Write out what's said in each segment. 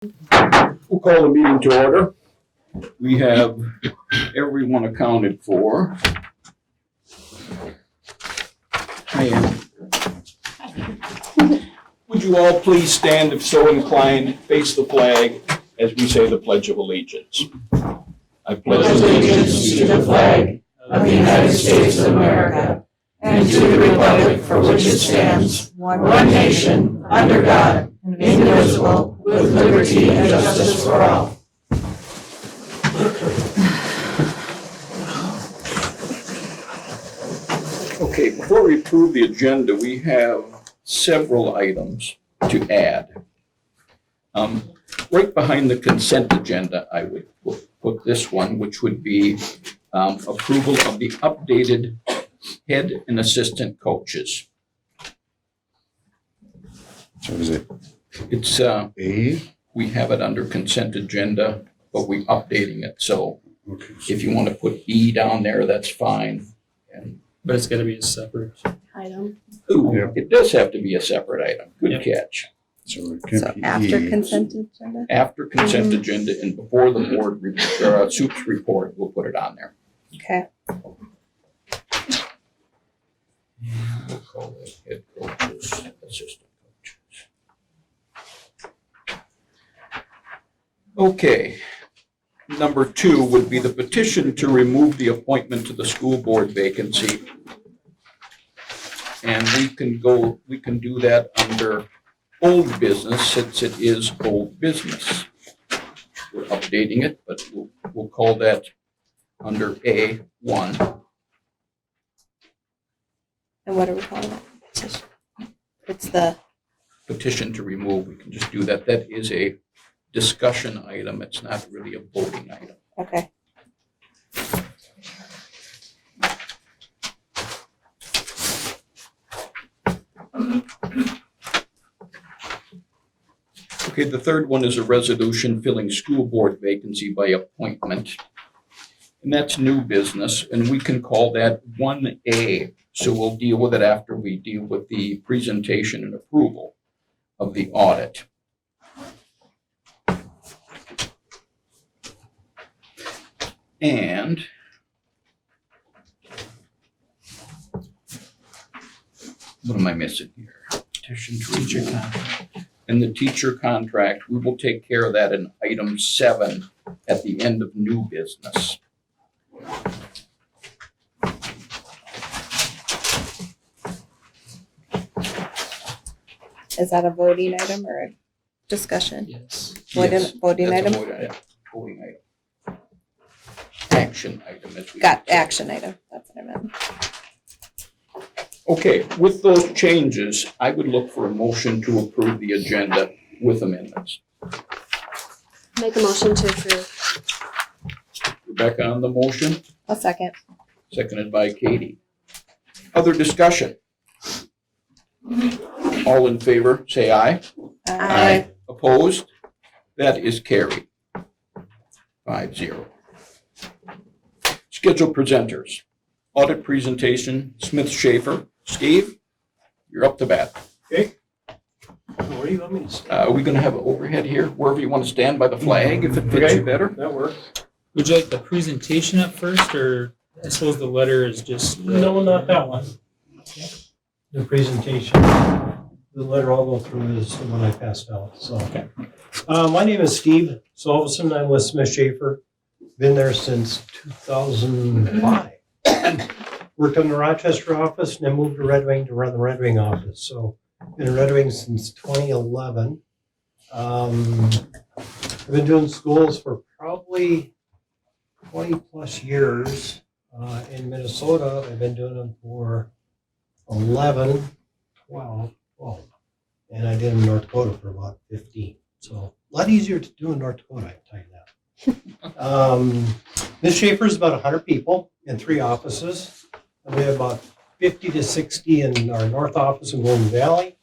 We'll call the meeting to order. We have everyone accounted for. Would you all please stand, if so inclined, face the flag as we say the Pledge of Allegiance. I pledge allegiance to the flag of the United States of America and to the republic for which it stands, one nation, under God, indivisible, with liberty and justice for all. Okay, before we approve the agenda, we have several items to add. Right behind the consent agenda, I would put this one, which would be approval of the updated head and assistant coaches. So is it It's, A? we have it under consent agenda, but we're updating it. So Okay. if you want to put E down there, that's fine. But it's gotta be a separate. Item. Ooh, Yeah. it does have to be a separate item. Good Yep. catch. So it can't So be after E. consent agenda? After consent agenda and before the board, SOUP's report, we'll put it on there. Okay. We'll call it head coaches, assistant coaches. Okay. Number 2 would be the petition to remove the appointment to the school board vacancy. And we can do that under old business since it is old business. We're updating it, but we'll call that under A1. And what are we calling it? Petition. It's the, Petition to remove, we can just do that. That is a discussion item. It's not really a voting item. okay. Okay, the third one is a resolution filling school board vacancy by appointment. And that's new business, and we can call that 1A. So we'll deal with it after we deal with the presentation and approval of the audit. And what am I missing here? Petition to Teacher remove. contract. And the teacher contract, we will take care of that in item 7 at the end of new business. Is that a voting item or a discussion? Yes. Yes, Voting that's a item? voting item. Action item. As we Got would say. action item. That's what I meant. Okay, with those changes, I would look for a motion to approve the agenda with amendments. Make a motion to approve. Rebecca on the motion, A second. seconded by Katie. Other discussion? All in favor, say aye. Aye. Opposed? That is carried. 5-0. Scheduled presenters. Audit presentation, Smith Schaefer. Steve, you're up to bat. Okay. Where do you want me to stand? Are we gonna have an overhead here, wherever you want to stand by the flag, if it fits you Okay. better? That works. Would you like the presentation up first, or I suppose the letter is just? No, not that one. The presentation, the letter I'll go through is the one I passed out, so. Okay. My name is Steve Solveson. I'm with Smith Schaefer. Been there since 2005. Worked in the Rochester office and then moved to Red Wing to run the Red Wing office. So been in Red Wing since 2011. I've been doing schools for probably 20 plus years. In Minnesota, I've been doing them for 11, 12. And I did in North Dakota for about 15. So a lot easier to do in North Dakota, I can tell you that. Ms. Schaefer's about 100 people in 3 offices. And we have about 50 to 60 in our north office in Golden Valley.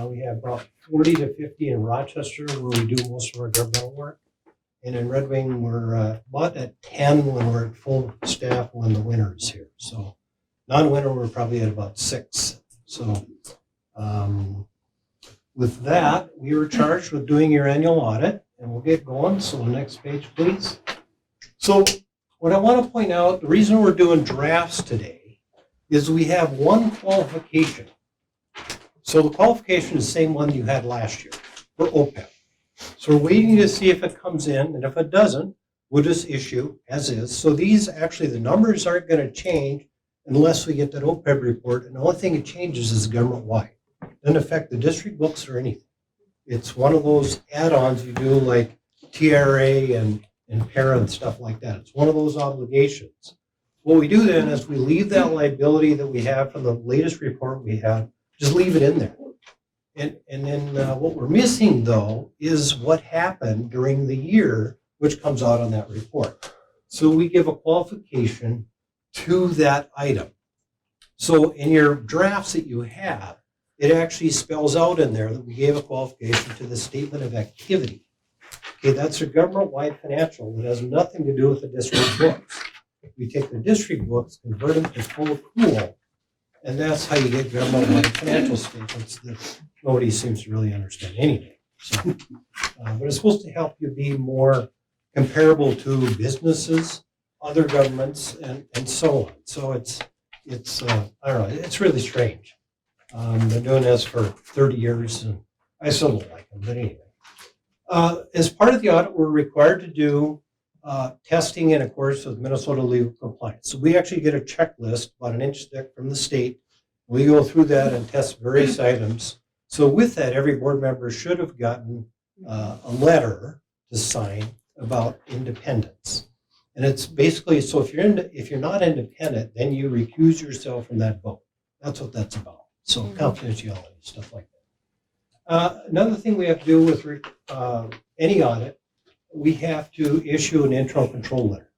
We have about 40 to 50 in Rochester, where we do most of our governmental work. And in Red Wing, we're about at 10 when we're at full staff when the winter is here. So non-winter, we're probably at about 6. So with that, we were charged with doing your annual audit, and we'll get going. So next page, please. So what I want to point out, the reason we're doing drafts today is we have one qualification. So the qualification is the same one you had last year for OPEB. So we're waiting to see if it comes in, and if it doesn't, we'll just issue as is. So these, actually, the numbers aren't going to change unless we get that OPEB report, and the only thing it changes is government-wide. It doesn't affect the district books or anything. It's one of those add-ons you do like TRA and para and stuff like that. It's one of those obligations. What we do then is we leave that liability that we have from the latest report we have, just leave it in there. And then what we're missing, though, is what happened during the year, which comes out on that report. So we give a qualification to that item. So in your drafts that you have, it actually spells out in there that we gave a qualification to the statement of activity. Okay, that's a government-wide financial that has nothing to do with the district books. We take the district books, convert them to full accrual, and that's how you get government-wide financial statements that nobody seems to really understand anyway. So, but it's supposed to help you be more comparable to businesses, other governments, and so on. So it's I don't know, it's really strange. Been doing this for 30 years, and I still don't like them, but anyway. As part of the audit, we're required to do testing in accordance with Minnesota legal compliance. So we actually get a checklist about an inch thick from the state. We go through that and test various items. So with that, every board member should have gotten a letter to sign about independence. And it's basically, so if you're not independent, then you recuse yourself from that vote. That's what that's about. So confidentiality, stuff like that. Another thing we have to do with any audit, we have to issue an internal control letter.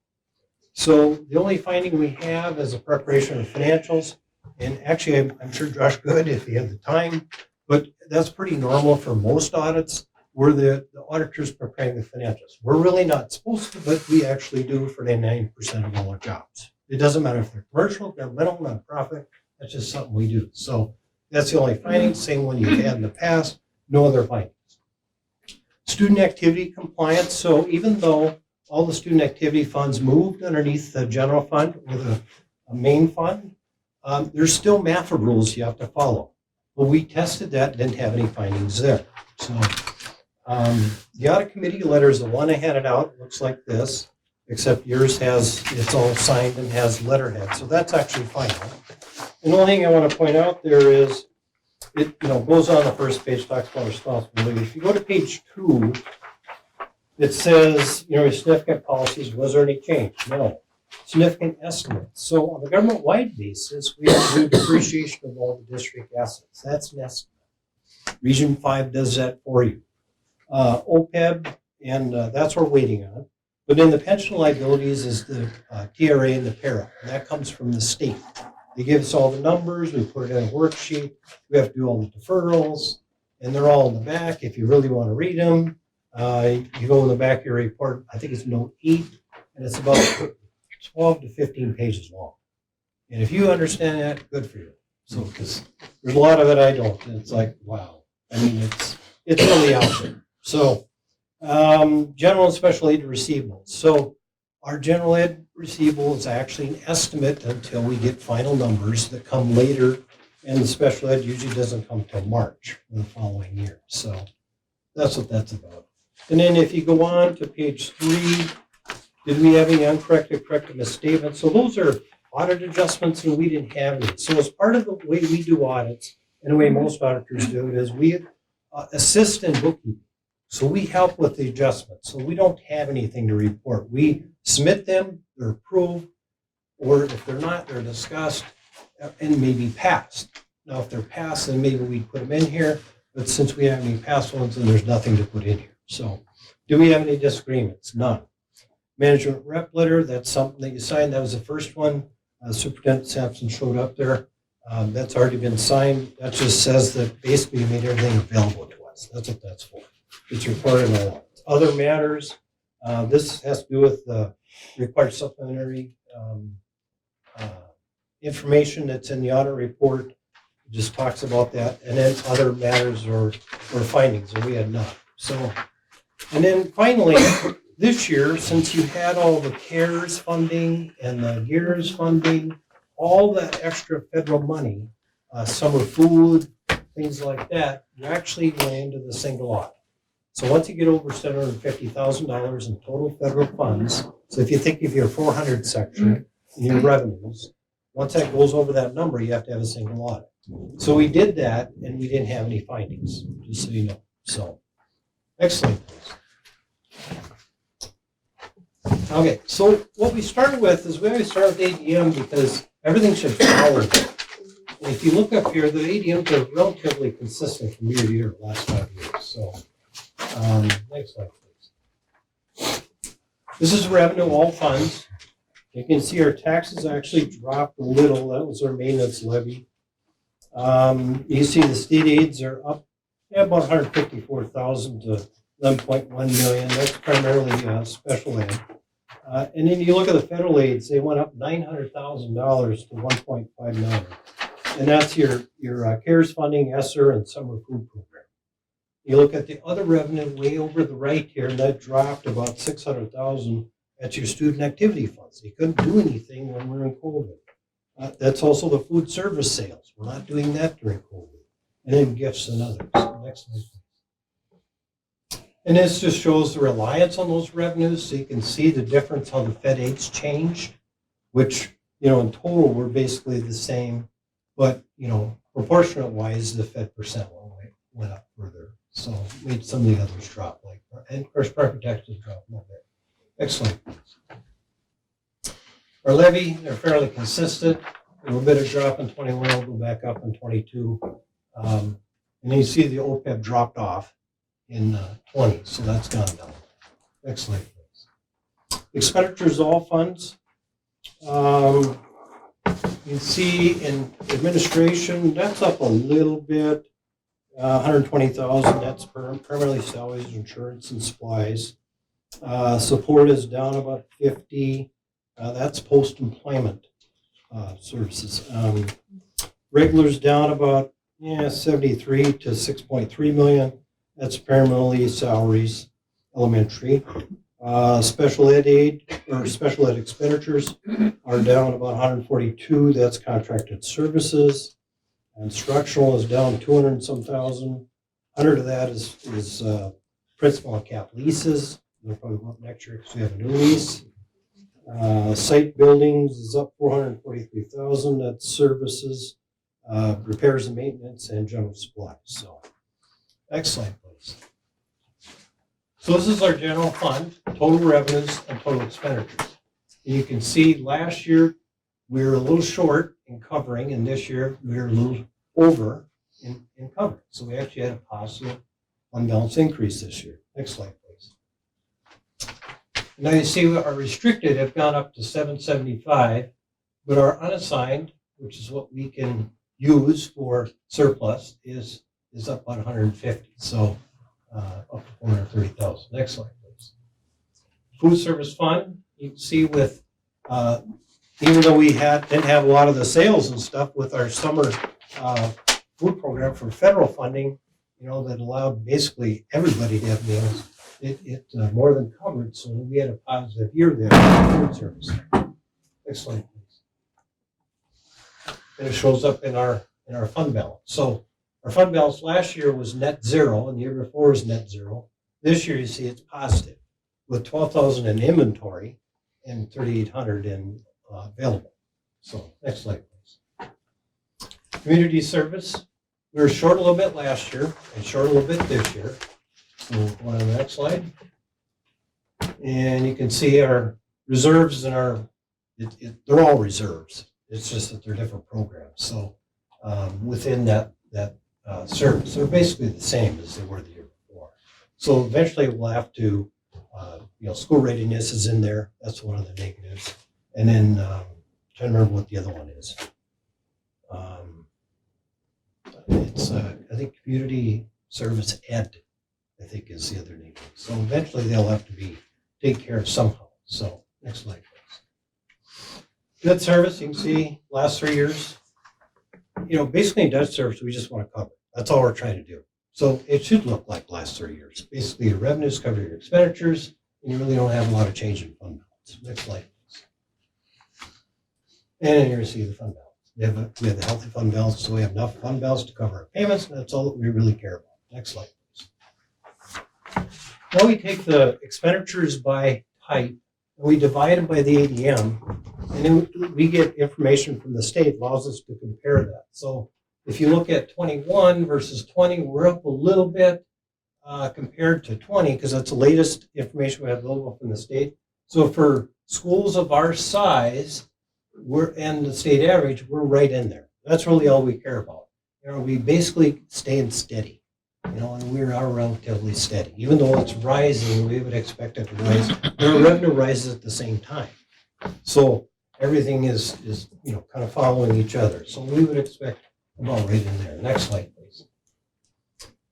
So the only finding we have is a preparation of financials. And actually, I'm sure Josh could if he had the time, but that's pretty normal for most audits. We're the auditors preparing the financials. We're really not supposed to, but we actually do for 99% of all our jobs. It doesn't matter if they're commercial, governmental, nonprofit, that's just something we do. So that's the only finding, same one you've had in the past, no other findings. Student activity compliance. So even though all the student activity funds moved underneath the general fund with a main fund, there's still MAFA rules you have to follow. But we tested that, didn't have any findings there. So the audit committee letter is the one I handed out. It looks like this, except yours it's all signed and has letterhead. So that's actually final. And the only thing I want to point out there is, it goes on the first page, talks about responsibility. If you go to page 2, it says, significant policies, was there any change? No. Significant estimates. So on a government-wide basis, we have to do depreciation of all the district assets. That's an estimate. Region 5 does that for you. OPEB, and that's what we're waiting on. But in the pension liabilities is the TRA and the para, and that comes from the state. They give us all the numbers, we put it in a worksheet, we have to do all the deferrals, and they're all in the back. If you really want to read them, you go in the back of your report, I think it's note 8, and it's about 12 to 15 pages long. And if you understand that, good for you. So, because there's a lot of it I don't, and it's like, wow. I mean, it's really out there. So, general and special aid receivables. So, our general ed receivable is actually an estimate until we get final numbers that come later, and the special ed usually doesn't come till March of the following year. So, that's what that's about. And then if you go on to page 3, did we have any uncorrected, corrected misstatements? So those are audit adjustments, and we didn't have any. So as part of the way we do audits, and the way most auditors do it, is we assist in bookkeeping. So we help with the adjustments. So we don't have anything to report. We submit them, they're approved, or if they're not, they're discussed and maybe passed. Now, if they're passed, then maybe we put them in here. But since we have any past ones, then there's nothing to put in here. So do we have any disagreements? None. Management rep letter, that's something that you signed. That was the first one. Superintendent Sampson showed up there. That's already been signed. That just says that basically you made everything available to us. That's what that's for. It's required in the law. Other matters, this has to do with the required supplementary information that's in the audit report. It just talks about that, and then other matters or findings, and we had none. So, and then finally, this year, since you had all the CARES funding and the GEARS funding, all that extra federal money, summer food, things like that, you actually went into the single audit. So once you get over $750,000 in total federal funds, so if you think of your 400 section in your revenues, once that goes over that number, you have to have a single audit. So we did that, and we didn't have any findings, just so you know. So, excellent. Okay, so what we started with is we always start with ADM because everything should follow it. And if you look up here, the ADMs are relatively consistent from year to year, the last 5 years. So, next slide, please. This is revenue, all funds. You can see our taxes actually dropped a little. That was our maintenance levy. You see the state aids are up about 154,000 to 11.1 million. That's primarily special ed. And then you look at the federal aids, they went up $900,000 to 1.5 million. And that's your CARES funding, ESSER, and summer food program. You look at the other revenue way over the right here, and that dropped about 600,000. That's your student activity funds. You couldn't do anything when we were in COVID. That's also the food service sales. We're not doing that during COVID. And then gifts and others. Next slide, please. And this just shows the reliance on those revenues, so you can see the difference how the Fed aids changed, which, in total we're basically the same, but, proportionate wise, the Fed percent went up further. So made some of the others drop, and of course, property taxes dropped a little bit. Excellent. Our levy, they're fairly consistent. A little bit of drop in 21, will go back up in 22. And then you see the OPEB dropped off in 20, so that's gone down. Next slide, please. Expenditures, all funds. You can see in administration, that's up a little bit, 120,000. That's primarily salaries, insurance, and supplies. Support is down about 50. That's post-employment services. Regulars down about 73 to 6.3 million. That's primarily salaries, elementary. Special ed aid or special ed expenditures are down about 142. That's contracted services. Instructional is down 200 and some thousand. 100 of that is principal and cap leases. They'll probably go up next year because we have a new lease. Site buildings is up 443,000. That's services, repairs and maintenance, and general supplies. So, next slide, please. So this is our general fund, total revenues and total expenditures. And you can see last year we were a little short in covering, and this year we were a little over in covering. So we actually had a positive fund balance increase this year. Next slide, please. Now you see our restricted have gone up to 775, but our unassigned, which is what we can use for surplus, is up about 150. So up to 430,000. Next slide, please. Food service fund, you can see with, even though we didn't have a lot of the sales and stuff with our summer food program for federal funding, that allowed basically everybody to have meals, it more than covered, so we had a positive year there for food service. Next slide, please. And it shows up in our fund balance. So our fund balance last year was net zero, and the year before was net zero. This year, you see it's positive, with 12,000 in inventory and 3,800 in available. So, next slide, please. Community service, we were short a little bit last year and short a little bit this year. So, go on to the next slide. And you can see our reserves and they're all reserves. It's just that they're different programs. So, within that service, they're basically the same as they were the year before. So eventually we'll have to, school readiness is in there. That's one of the negatives. And then, trying to remember what the other one is. It's, I think, community service ed, I think, is the other negative. So eventually they'll have to be taken care of somehow. So next slide, please. Debt service, you can see last 3 years, basically in debt service, we just want to cover. That's all we're trying to do. So it should look like the last 30 years. Basically, your revenues cover your expenditures, and you really don't have a lot of change in fund balance. Next slide, please. And here you see the fund balance. We have the healthy fund balance, so we have enough fund balance to cover our payments, and that's all that we really care about. Next slide, please. Now we take the expenditures by type, and we divide them by the ADM, and then we get information from the state, allows us to compare that. So if you look at 21 versus 20, we're up a little bit compared to 20, because that's the latest information we have available from the state. So for schools of our size, and the state average, we're right in there. That's really all we care about. We basically staying steady, and we are relatively steady. Even though it's rising, we would expect it to rise. Our revenue rises at the same time. So everything is kind of following each other. So we would expect about right in there. Next slide, please.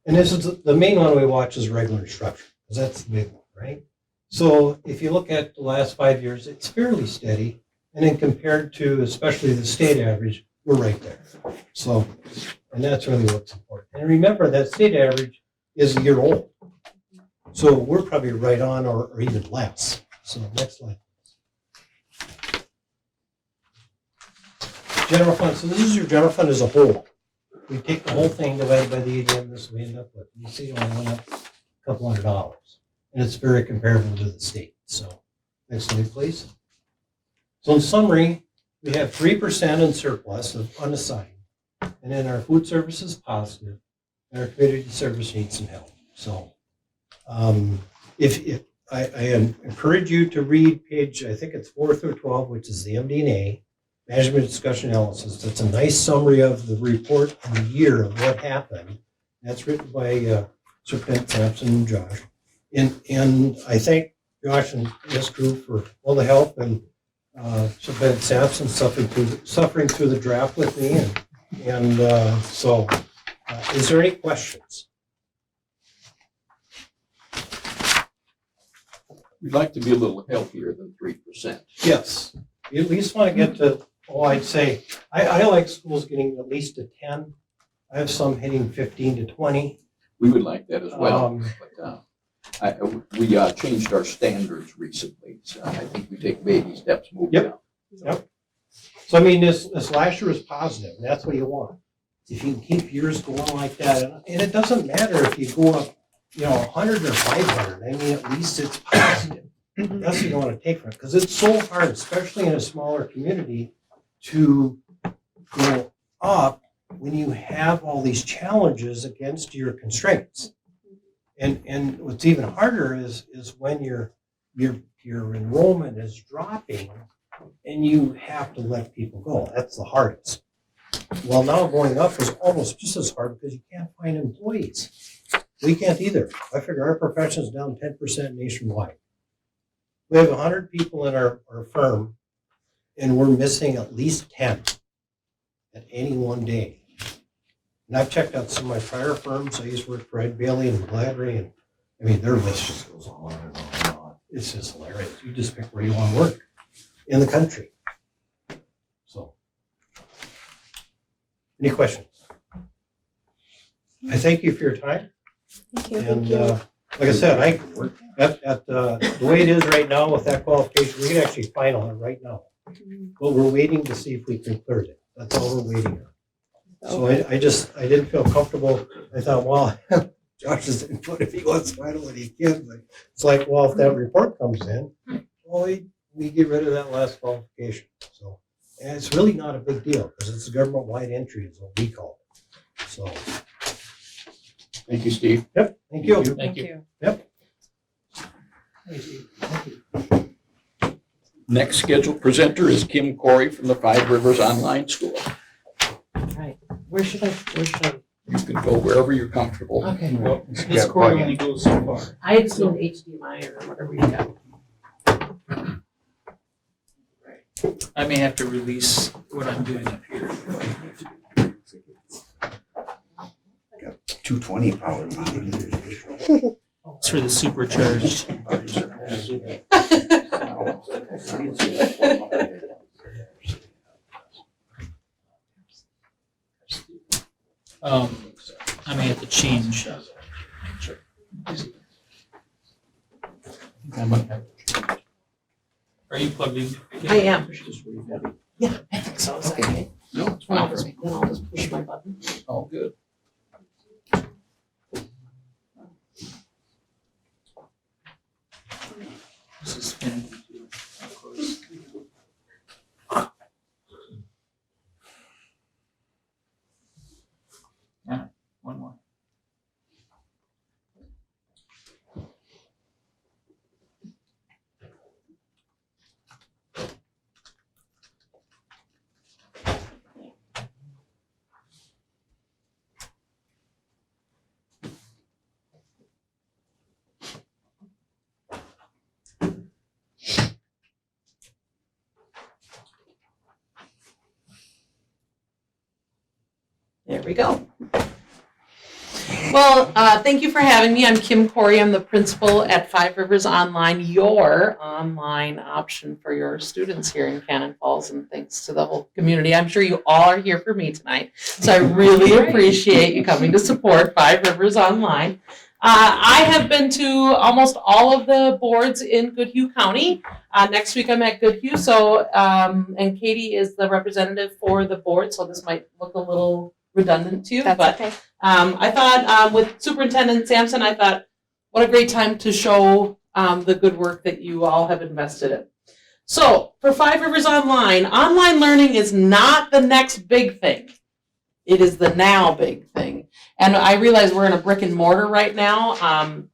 And this is the main one we watch is regular instruction, because that's the big one, right? So if you look at the last 5 years, it's fairly steady. And then compared to especially the state average, we're right there. So, and that's really what's important. And remember that state average is a year old. So we're probably right on or even less. So next slide. General fund. So this is your general fund as a whole. We take the whole thing divided by the ADM, this we end up with. You see it only went up a couple $100. And it's very comparable to the state. So next slide, please. So in summary, we have 3% in surplus of unassigned, and then our food service is positive, and our community service needs some help. So if I encourage you to read page, I think it's 4 through 12, which is the MD&A, Management Discussion Analysis. That's a nice summary of the report and the year of what happened. That's written by Superintendent Sampson and Josh. And I thank Josh and his group for all the help, and Superintendent Sampson suffering through the draft with me, and so is there any questions? We'd like to be a little healthier than 3%. Yes, you at least want to get to, I'd say, I like schools getting at least a 10. I have some hitting 15 to 20. We would like that as well. We changed our standards recently, so I think we take baby steps moving Yep. up. Yep. So I mean, this last year was positive, and that's what you want. If you can keep yours going like that, and it doesn't matter if you go up, 100 or 500. I mean, at least it's positive. That's what you want to take from it, because it's so hard, especially in a smaller community, to go up when you have all these challenges against your constraints. And what's even harder is when your enrollment is dropping and you have to let people go. That's the hardest. Well, now going up is almost just as hard because you can't find employees. We can't either. I figure our profession is down 10% nationwide. We have 100 people in our firm, and we're missing at least 10 at any one day. And I've checked out some of my prior firms. I used to work for Ed Bailey and Gladry, and I mean, their list just goes on and on and on. It's just hilarious. You just pick where you want to work in the country. So, any questions? I thank you for your time. Thank you. And like I said, at the way it is right now with that qualification, we can actually final it right now. But we're waiting to see if we can clear it. That's all we're waiting on. So I didn't feel comfortable. I thought, well, Josh's input, if he wants to final it, he can. But it's like, well, if that report comes in, well, we get rid of that last qualification. So, and it's really not a big deal because it's a government-wide entry is what we call it. So, Thank you, Steve. yep, thank you. Thank you. Yep. Next scheduled presenter is Kim Corey from the Five Rivers Online School. Right. Where should I? You can go wherever you're comfortable. Okay. Well, this cord only goes so far. I had seen HDMI or whatever you got. I may have to release what I'm doing up here. 220 power. It's for the supercharged. I may have to change. Are you plugged in? I am. Just where you have it. Yeah, I think so. Is that okay? No, it's Then fine. I'll just push my button. All good. This is spinning. Yeah, one more. There we go. Well, thank you for having me. I'm Kim Corey. I'm the principal at Five Rivers Online, your online option for your students here in Cannon Falls, and thanks to the whole community. I'm sure you all are here for me tonight, so I really appreciate you coming to support Five Rivers Online. I have been to almost all of the boards in Goodhue County. Next week I'm at Goodhue, so and Katie is the representative for the board, so this might look a little redundant to you, That's but okay. I thought with Superintendent Sampson, I thought what a great time to show the good work that you all have invested in. So for Five Rivers Online, online learning is not the next big thing. It is the now big thing. And I realize we're in a brick and mortar right now,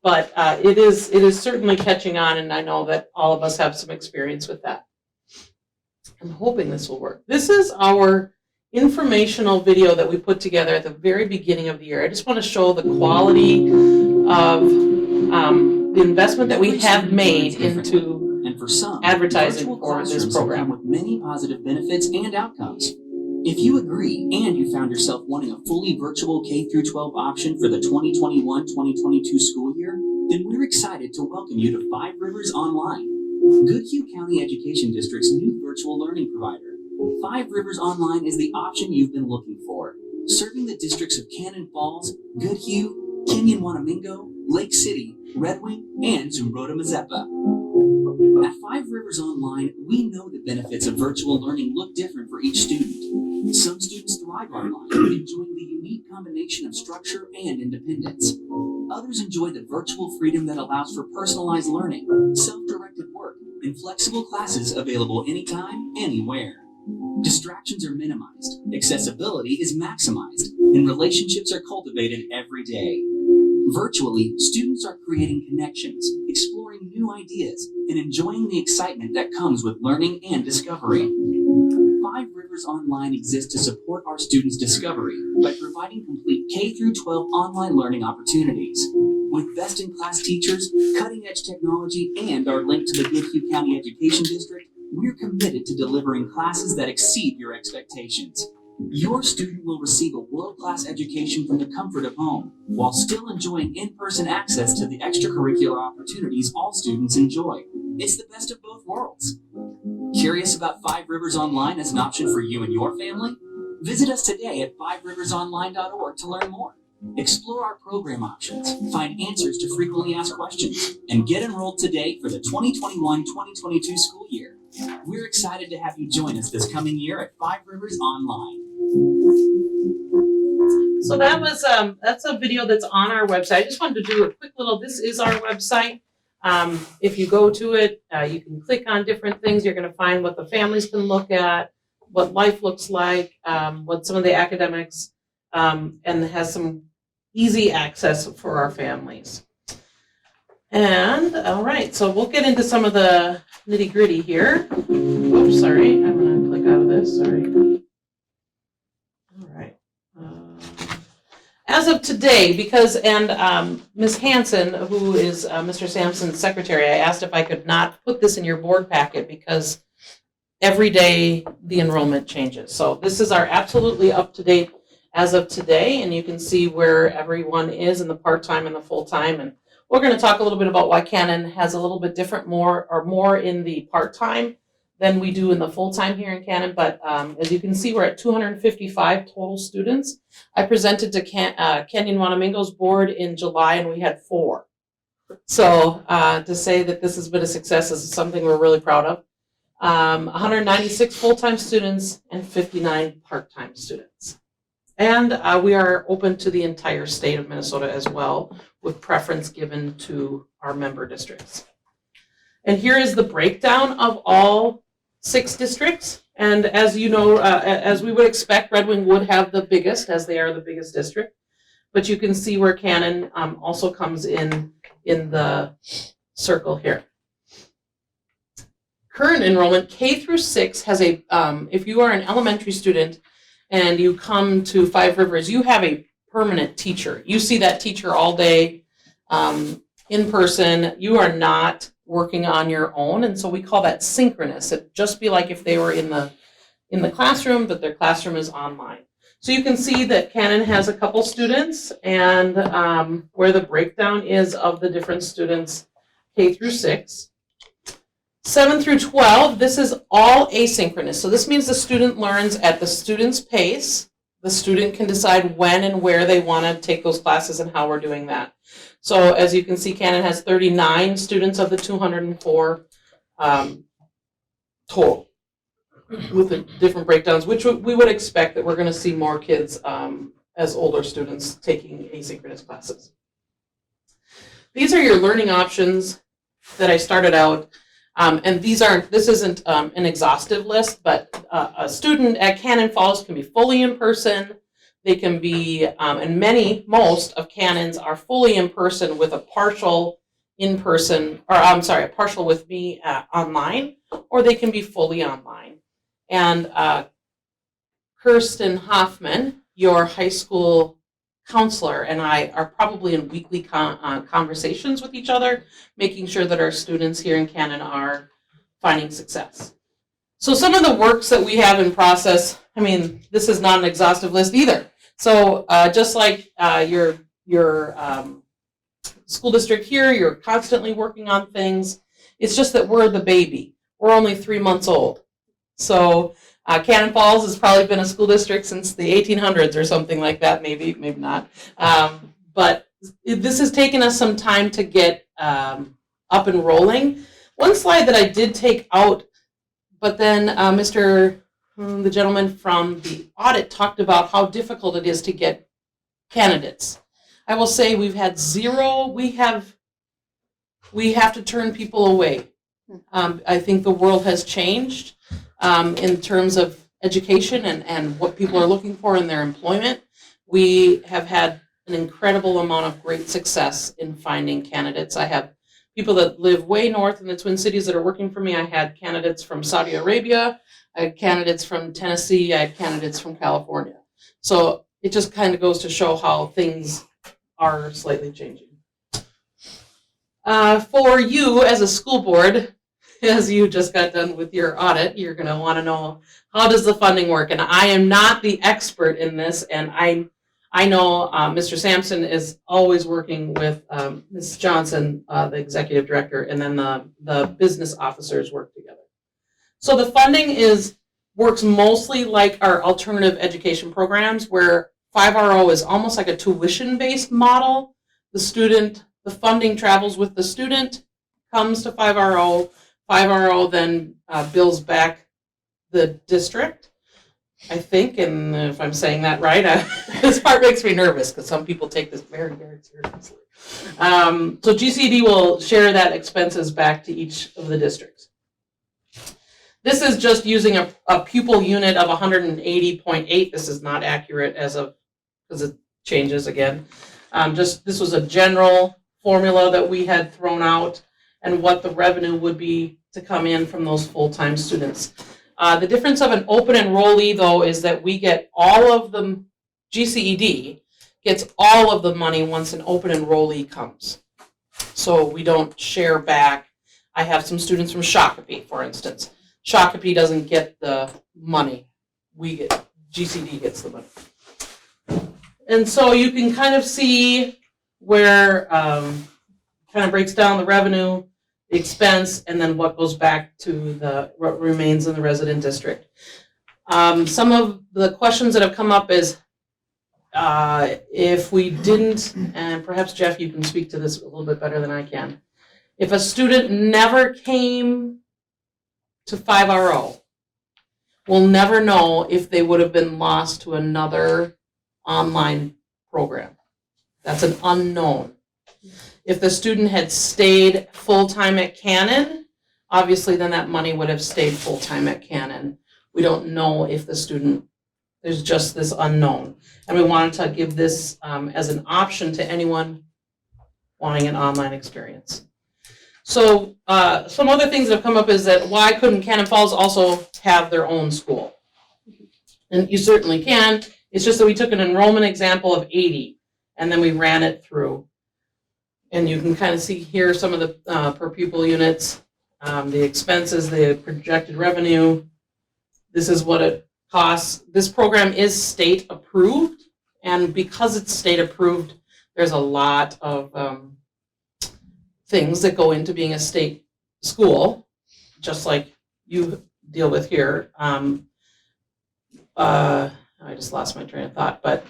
but it is certainly catching on, and I know that all of us have some experience with that. I'm hoping this will work. This is our informational video that we put together at the very beginning of the year. I just want to show the quality of the investment that we have made into and for some, advertising virtual for this classrooms have program. come with many positive benefits and outcomes. If you agree and you found yourself wanting a fully virtual K-12 option for the 2021-2022 school year, then we're excited to welcome you to Five Rivers Online, Goodhue County Education District's new virtual learning provider. Five Rivers Online is the option you've been looking for, serving the districts of Cannon Falls, Goodhue, Kenyon-Wanamingo, Lake City, Red Wing, and Zumbrota-Mazeppa. At Five Rivers Online, we know the benefits of virtual learning look different for each student. Some students thrive online, enjoying the unique combination of structure and independence. Others enjoy the virtual freedom that allows for personalized learning, self-directed work, and flexible classes available anytime, anywhere. Distractions are minimized, accessibility is maximized, and relationships are cultivated every day. Virtually, students are creating connections, exploring new ideas, and enjoying the excitement that comes with learning and discovery. Five Rivers Online exists to support our students' discovery by providing complete K-12 online learning opportunities. With best-in-class teachers, cutting-edge technology, and our link to the Goodhue County Education District, we're committed to delivering classes that exceed your expectations. Your student will receive a world-class education from the comfort of home, while still enjoying in-person access to the extracurricular opportunities all students enjoy. It's the best of both worlds. Curious about Five Rivers Online as an option for you and your family? Visit us today at fiveriversonline.org to learn more. Explore our program options, find answers to frequently asked questions, and get enrolled today for the 2021-2022 school year. We're excited to have you join us this coming year at Five Rivers Online. So that was that's a video that's on our website. I just wanted to do a quick little, this is our website. If you go to it, you can click on different things. You're going to find what the families can look at, what life looks like, what some of the academics, and it has some easy access for our families. And all right, so we'll get into some of the nitty gritty here. Oops, sorry, I'm going to click out of this. Sorry. All right. As of today, Ms. Hanson, who is Mr. Sampson's secretary, I asked if I could not put this in your board packet because every day the enrollment changes. So this is our absolutely up-to-date as of today, and you can see where everyone is in the part-time and the full-time. And we're going to talk a little bit about why Cannon has a little bit different, more in the part-time than we do in the full-time here in Cannon, but as you can see, we're at 255 total students. I presented to Kenyon Wanamingo's board in July, and we had 4. So to say that this has been a success is something we're really proud of. 196 full-time students and 59 part-time students. And we are open to the entire state of Minnesota as well, with preference given to our member districts. And here is the breakdown of all 6 districts. And as you know, as we would expect, Red Wing would have the biggest, as they are the biggest district. But you can see where Cannon also comes in the circle here. Current enrollment, K through 6 has a, if you are an elementary student and you come to Five Rivers, you have a permanent teacher. You see that teacher all day in person. You are not working on your own, and so we call that synchronous. It'd just be like if they were in the classroom, but their classroom is online. So you can see that Cannon has a couple students, and where the breakdown is of the different students K through 6. 7 through 12, this is all asynchronous. So this means the student learns at the student's pace. The student can decide when and where they want to take those classes and how we're doing that. So as you can see, Cannon has 39 students of the 204 total, with the different breakdowns, which we would expect that we're going to see more kids as older students taking asynchronous classes. These are your learning options that I started out. And this isn't an exhaustive list, but a student at Cannon Falls can be fully in person. They can be, and most of Cannons are fully in person with a partial in person, or I'm sorry, a partial with me online, or they can be fully online. And Kirsten Hoffman, your high school counselor, and I are probably in weekly conversations with each other, making sure that our students here in Cannon are finding success. So some of the works that we have in process, I mean, this is not an exhaustive list either. So just like your school district here, you're constantly working on things. It's just that we're the baby. We're only 3 months old. So Cannon Falls has probably been a school district since the 1800s or something like that, maybe not. But this has taken us some time to get up and rolling. One slide that I did take out, but then the gentleman from the audit talked about how difficult it is to get candidates. I will say we've had 0, we have to turn people away. I think the world has changed in terms of education and what people are looking for in their employment. We have had an incredible amount of great success in finding candidates. I have people that live way north in the Twin Cities that are working for me. I had candidates from Saudi Arabia. I had candidates from Tennessee. I had candidates from California. So it just kind of goes to show how things are slightly changing. For you as a school board, as you just got done with your audit, you're going to want to know, how does the funding work? And I am not the expert in this, and I know Mr. Sampson is always working with Ms. Johnson, the executive director, and then the business officers work together. So the funding works mostly like our alternative education programs, where 5RO is almost like a tuition-based model. The funding travels with the student, comes to 5RO. 5RO then bills back the district, I think, and if I'm saying that right, this part makes me nervous because some people take this very, very seriously. So GCD will share that expenses back to each of the districts. This is just using a pupil unit of 180.8. This is not accurate because it changes again. This was a general formula that we had thrown out, and what the revenue would be to come in from those full-time students. The difference of an open enrollee, though, is that we get all of the GCED gets all of the money once an open enrollee comes. So we don't share back. I have some students from Shakopee, for instance. Shakopee doesn't get the money. GCD gets the money. And so you can kind of see where kind of breaks down the revenue. the expense, and then what goes back to what remains in the resident district. Some of the questions that have come up is, if we didn't, and perhaps Jeff, you can speak to this a little bit better than I can. If a student never came to 5RO, we'll never know if they would have been lost to another online program. That's an unknown. If the student had stayed full-time at Cannon, obviously then that money would have stayed full-time at Cannon. We don't know if the student, there's just this unknown. And we wanted to give this as an option to anyone wanting an online experience. So some other things that have come up is that why couldn't Cannon Falls also have their own school? And you certainly can. It's just that we took an enrollment example of 80 and then we ran it through. And you can kind of see here some of the per pupil units, the expenses, the projected revenue. This is what it costs. This program is state approved, and because it's state approved, there's a lot of things that go into being a state school, just like you deal with here. I just lost my train of thought, but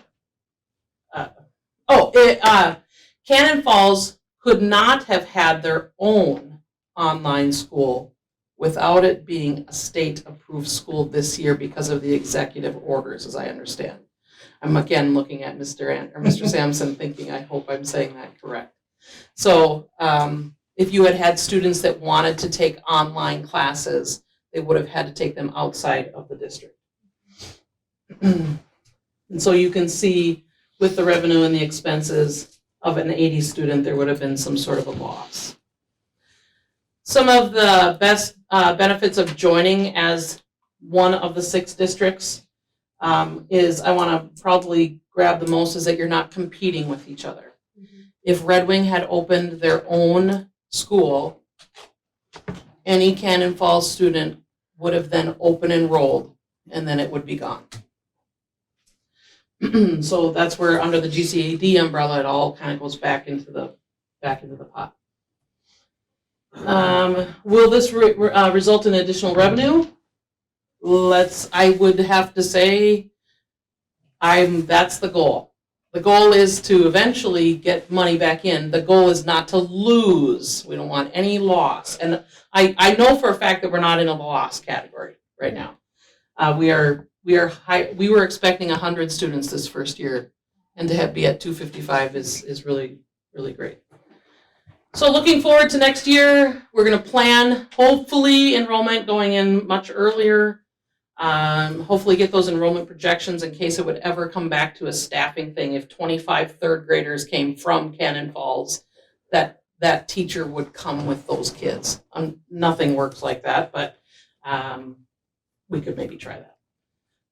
Cannon Falls could not have had their own online school without it being a state-approved school this year because of the executive orders, as I understand. I'm again looking at Mr. Sampson thinking, I hope I'm saying that correct. So if you had students that wanted to take online classes, they would have had to take them outside of the district. And so you can see with the revenue and the expenses of an 80 student, there would have been some sort of a loss. Some of the best benefits of joining as one of the 6 districts is, I want to probably grab the most, is that you're not competing with each other. Mm-hmm. If Red Wing had opened their own school, any Cannon Falls student would have then open enrolled, and then it would be gone. So that's where under the GCAD umbrella, it all kind of goes back into the pot. Will this result in additional revenue? I would have to say, that's the goal. The goal is to eventually get money back in. The goal is not to lose. We don't want any loss. And I know for a fact that we're not in a loss category right now. We were expecting 100 students this first year, and to be at 255 is really, really great. So looking forward to next year, we're going to plan, hopefully, enrollment going in much earlier. Hopefully get those enrollment projections in case it would ever come back to a staffing thing. If 25 third graders came from Cannon Falls, that teacher would come with those kids. Nothing works like that, but we could maybe try that.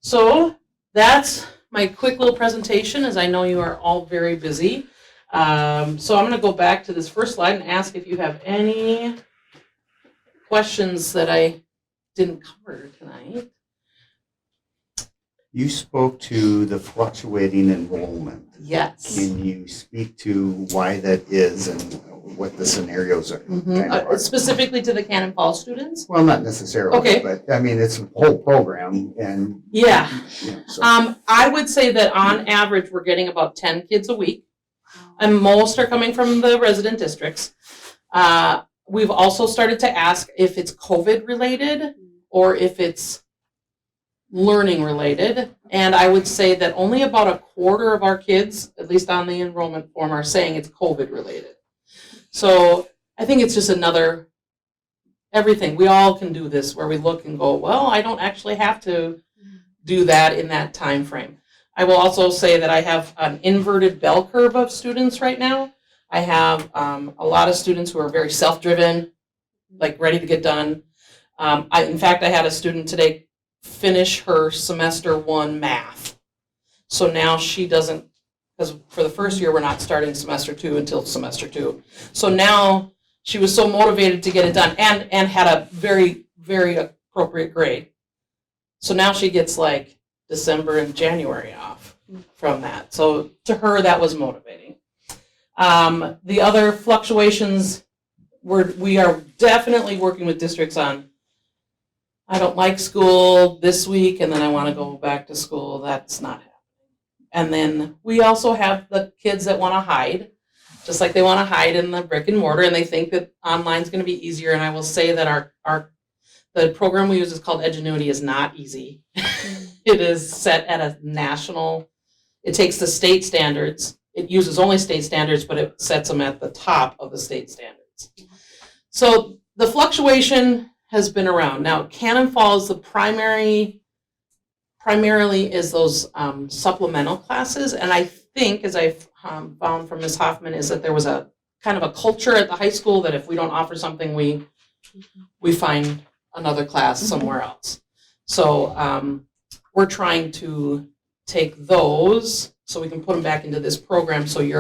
So that's my quick little presentation, as I know you are all very busy. So I'm going to go back to this first slide and ask if you have any questions that I didn't cover tonight. You spoke to the fluctuating enrollment. Yes. Can you speak to why that is and what the scenarios are? Kind of are? Specifically to the Cannon Falls students? Well, not necessarily, Okay. but I mean, it's a whole program and. Yeah. You know, so. I would say that on average, we're getting about 10 kids a week, and most are coming from the resident districts. We've also started to ask if it's COVID related or if it's learning related, and I would say that only about a quarter of our kids, at least on the enrollment form, are saying it's COVID related. So I think it's just another everything. We all can do this where we look and go, well, I don't actually have to do that in that time frame. I will also say that I have an inverted bell curve of students right now. I have a lot of students who are very self-driven, like ready to get done. In fact, I had a student today finish her semester 1 math. So now she doesn't, because for the first year, we're not starting semester 2 until semester 2. So now she was so motivated to get it done and had a very, very appropriate grade. So now she gets like December and January off from that. So to her, that was motivating. The other fluctuations we are definitely working with districts on, I don't like school this week and then I want to go back to school. That's not happening. And then we also have the kids that want to hide, just like they want to hide in the brick and mortar and they think that online is going to be easier. And I will say that the program we use is called Edgenuity is not easy. It is set at a national, it takes the state standards. It uses only state standards, but it sets them at the top of the state standards. So the fluctuation has been around. Now, Cannon Falls, primarily is those supplemental classes. And I think, as I've found from Ms. Hoffman, is that there was a kind of a culture at the high school that if we don't offer something, we find another class somewhere else. So we're trying to take those so we can put them back into this program. So it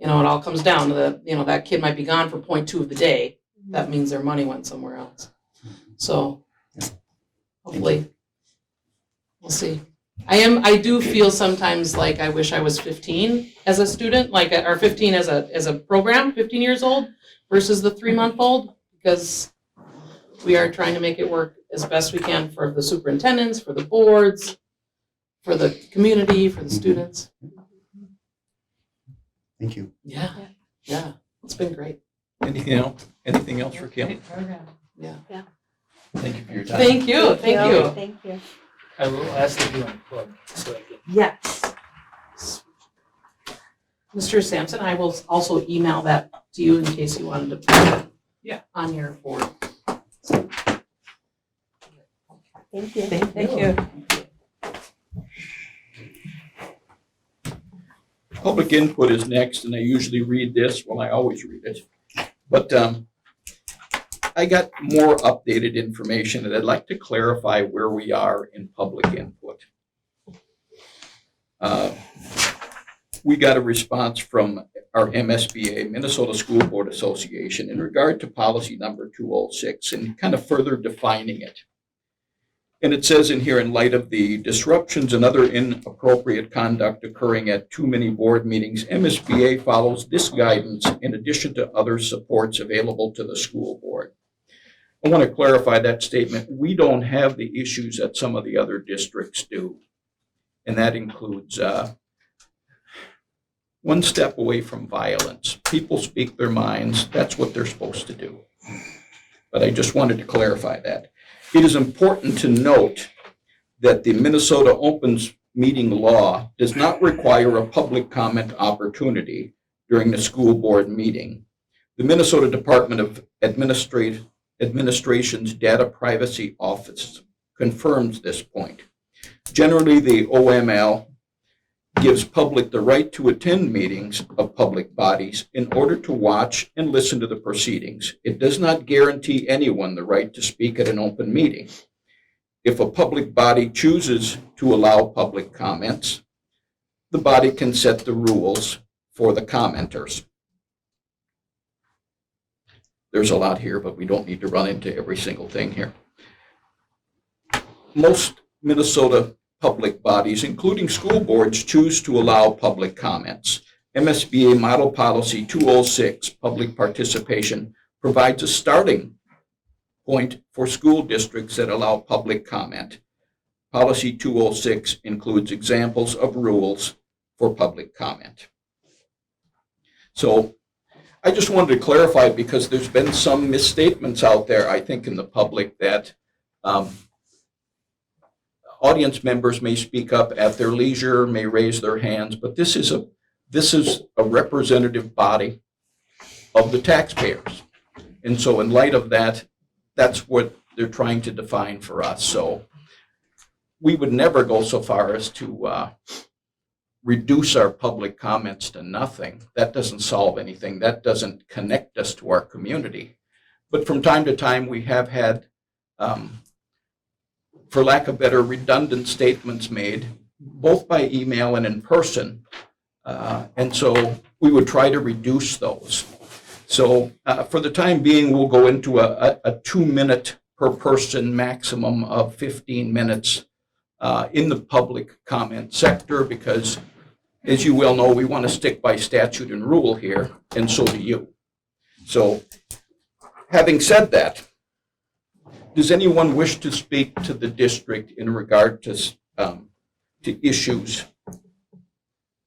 all comes down to that kid might be gone for 0.2 of the day. That means their money went somewhere else. So hopefully we'll see. I do feel sometimes like I wish I was 15 as a student, or 15 as a program, 15 years old versus the 3-month-old, because we are trying to make it work as best we can for the superintendents, for the boards, for the community, for the students. Thank you. Yeah. It's been great. Anything else? Anything else for Kim? Yeah. Thank you for your time. Thank you. Thank you. I will ask that you unplug so I can. Yes. Mr. Sampson, I will also email that to you in case you wanted to put it on your board. Thank you. Thank you. Public input is next, and I usually read this. Well, I always read it. But I got more updated information, and I'd like to clarify where we are in public input. We got a response from our MSBA, Minnesota School Board Association, in regard to policy number 206 and kind of further defining it. And it says in here, in light of the disruptions and other inappropriate conduct occurring at too many board meetings, MSBA follows this guidance in addition to other supports available to the school board. I want to clarify that statement. We don't have the issues that some of the other districts do. And that includes one step away from violence. People speak their minds. That's what they're supposed to do. But I just wanted to clarify that. It is important to note that the Minnesota Open Meeting Law does not require a public comment opportunity during the school board meeting. The Minnesota Department of Administration's Data Privacy Office confirms this point. Generally, the OML gives public the right to attend meetings of public bodies in order to watch and listen to the proceedings. It does not guarantee anyone the right to speak at an open meeting. If a public body chooses to allow public comments, the body can set the rules for the commenters. There's a lot here, but we don't need to run into every single thing here. Most Minnesota public bodies, including school boards, choose to allow public comments. MSBA Model Policy 206, Public Participation, provides a starting point for school districts that allow public comment. Policy 206 includes examples of rules for public comment. So I just wanted to clarify, because there's been some misstatements out there, I think, in the public that audience members may speak up at their leisure, may raise their hands, but this is a representative body of the taxpayers. And so in light of that, that's what they're trying to define for us. So we would never go so far as to reduce our public comments to nothing. That doesn't solve anything. That doesn't connect us to our community. But from time to time, we have had for lack of better, redundant statements made, both by email and in person. And so we would try to reduce those. So for the time being, we'll go into a 2-minute per person maximum of 15 minutes in the public comment sector, because as you well know, we want to stick by statute and rule here, and so do you. So, having said that, does anyone wish to speak to the district in regard to issues?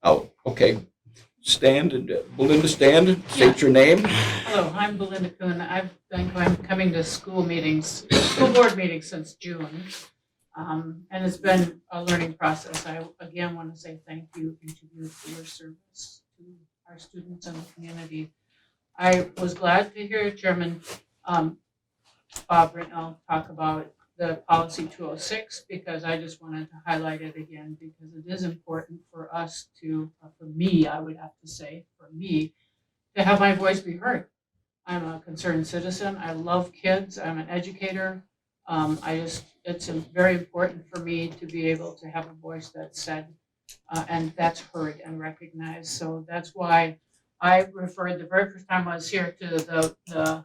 Oh, okay. Stand, and Belinda, stand, state your name. Hello, I'm Belinda Kuhn. I'm coming to school board meetings since June. And it's been a learning process. I again want to say thank you, each of you, for your service to our students and the community. I was glad to hear Chairman Bob Britnell talk about the policy 206, because I just wanted to highlight it again, because it is important for us to, for me, I would have to say, for me, to have my voice be heard. I'm a concerned citizen. I love kids. I'm an educator. It's very important for me to be able to have a voice that's said and that's heard and recognized. So that's why I referred the very first time I was here to the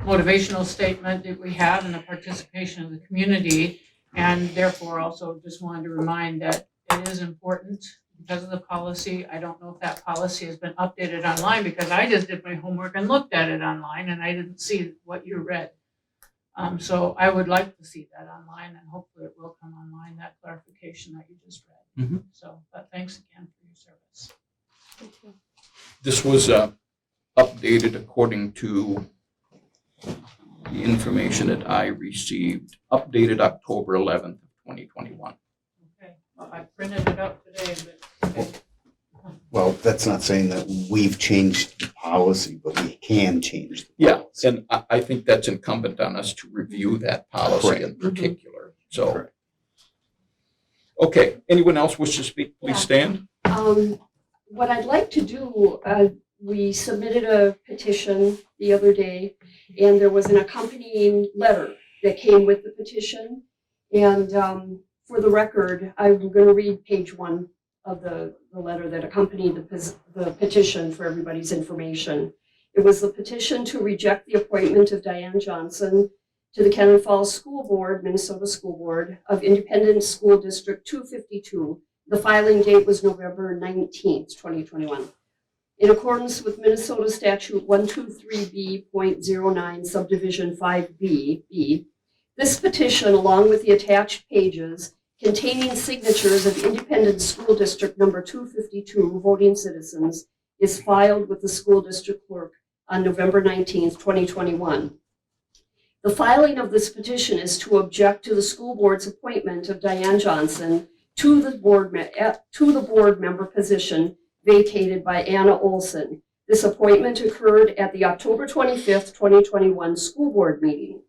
motivational statement that we have and the participation of the community, and therefore also just wanted to remind that it is important because of the policy. I don't know if that policy has been updated online, because I just did my homework and looked at it online and I didn't see what you read. So I would like to see that online, and hopefully it will come online, that clarification that you just read. Mhm. So, but thanks again for your service. This was updated according to the information that I received, updated October 11th, 2021. Okay, well, I printed it up today, but okay. Well, that's not saying that we've changed the policy, but we can change the Yeah, policy. and I think that's incumbent on us to review that policy in particular. So, Correct. okay, anyone else wish to speak? Please stand. What I'd like to do, we submitted a petition the other day, and there was an accompanying letter that came with the petition. And for the record, I'm going to read page 1 of the letter that accompanied the petition for everybody's information. It was the petition to reject the appointment of Diane Johnson to the Cannon Falls School Board, Minnesota School Board of Independent School District 252. The filing date was November 19th, 2021. In accordance with Minnesota Statute 123B.09 Subdivision 5B, this petition, along with the attached pages containing signatures of Independent School District number 252 voting citizens, is filed with the school district clerk on November 19th, 2021. The filing of this petition is to object to the school board's appointment of Diane Johnson to the board member position vacated by Anna Olson. This appointment occurred at the October 25th, 2021 school board meeting.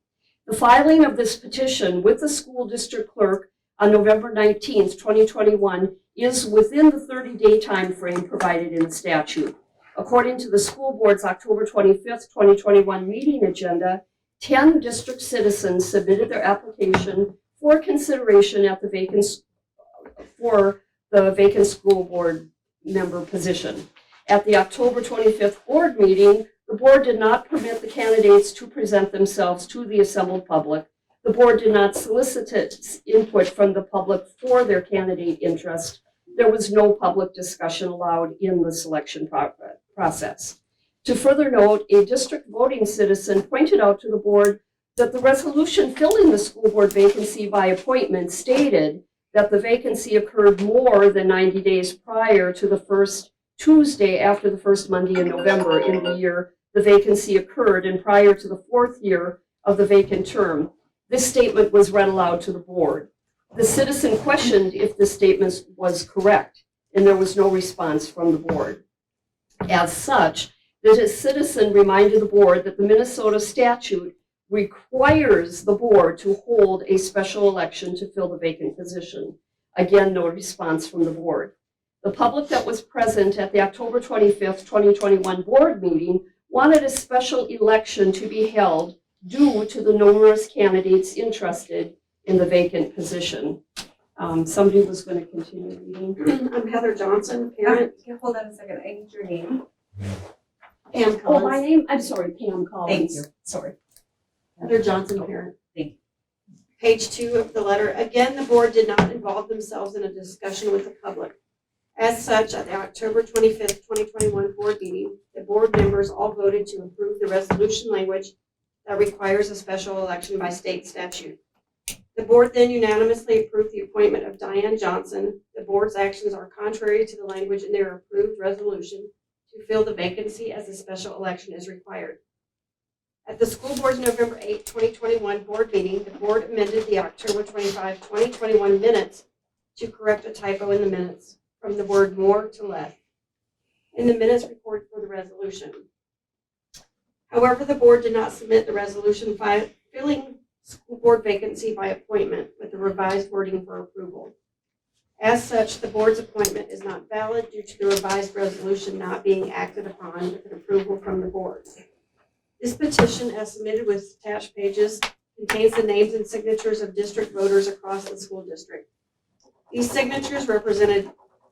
The filing of this petition with the school district clerk on November 19th, 2021 is within the 30-day time frame provided in the statute. According to the school board's October 25th, 2021 meeting agenda, 10 district citizens submitted their application for consideration at the vacant school board member position. At the October 25th board meeting, the board did not permit the candidates to present themselves to the assembled public. The board did not solicit input from the public for their candidate interest. There was no public discussion allowed in the selection process. To further note, a district voting citizen pointed out to the board that the resolution filling the school board vacancy by appointment stated that the vacancy occurred more than 90 days prior to the first Tuesday after the first Monday in November in the year the vacancy occurred and prior to the 4th year of the vacant term. This statement was read aloud to the board. The citizen questioned if the statement was correct, and there was no response from the board. As such, the citizen reminded the board that the Minnesota statute requires the board to hold a special election to fill the vacant position. Again, no response from the board. The public that was present at the October 25th, 2021 board meeting wanted a special election to be held due to the numerous candidates interested in the vacant position. Somebody was going to continue reading. I'm Heather Johnson, parent. Hold on a second, I need your name. Pam Collins. Oh, my name? I'm sorry, Pam Collins. Thank you. Sorry. Heather Johnson, parent. Thank you. Page 2 of the letter. Again, the board did not involve themselves in a discussion with the public. As such, at the October 25th, 2021 board meeting, the board members all voted to approve the resolution language that requires a special election by state statute. The board then unanimously approved the appointment of Diane Johnson. The board's actions are contrary to the language in their approved resolution to fill the vacancy as a special election is required. At the school board's November 8, 2021 board meeting, the board amended the October 25, 2021 minutes to correct a typo in the minutes from the word more to less in the minutes report for the resolution. However, the board did not submit the resolution filling school board vacancy by appointment with the revised wording for approval. As such, the board's appointment is not valid due to the revised resolution not being acted upon with an approval from the board. This petition, as submitted with attached pages, contains the names and signatures of district voters across the school district. These signatures represented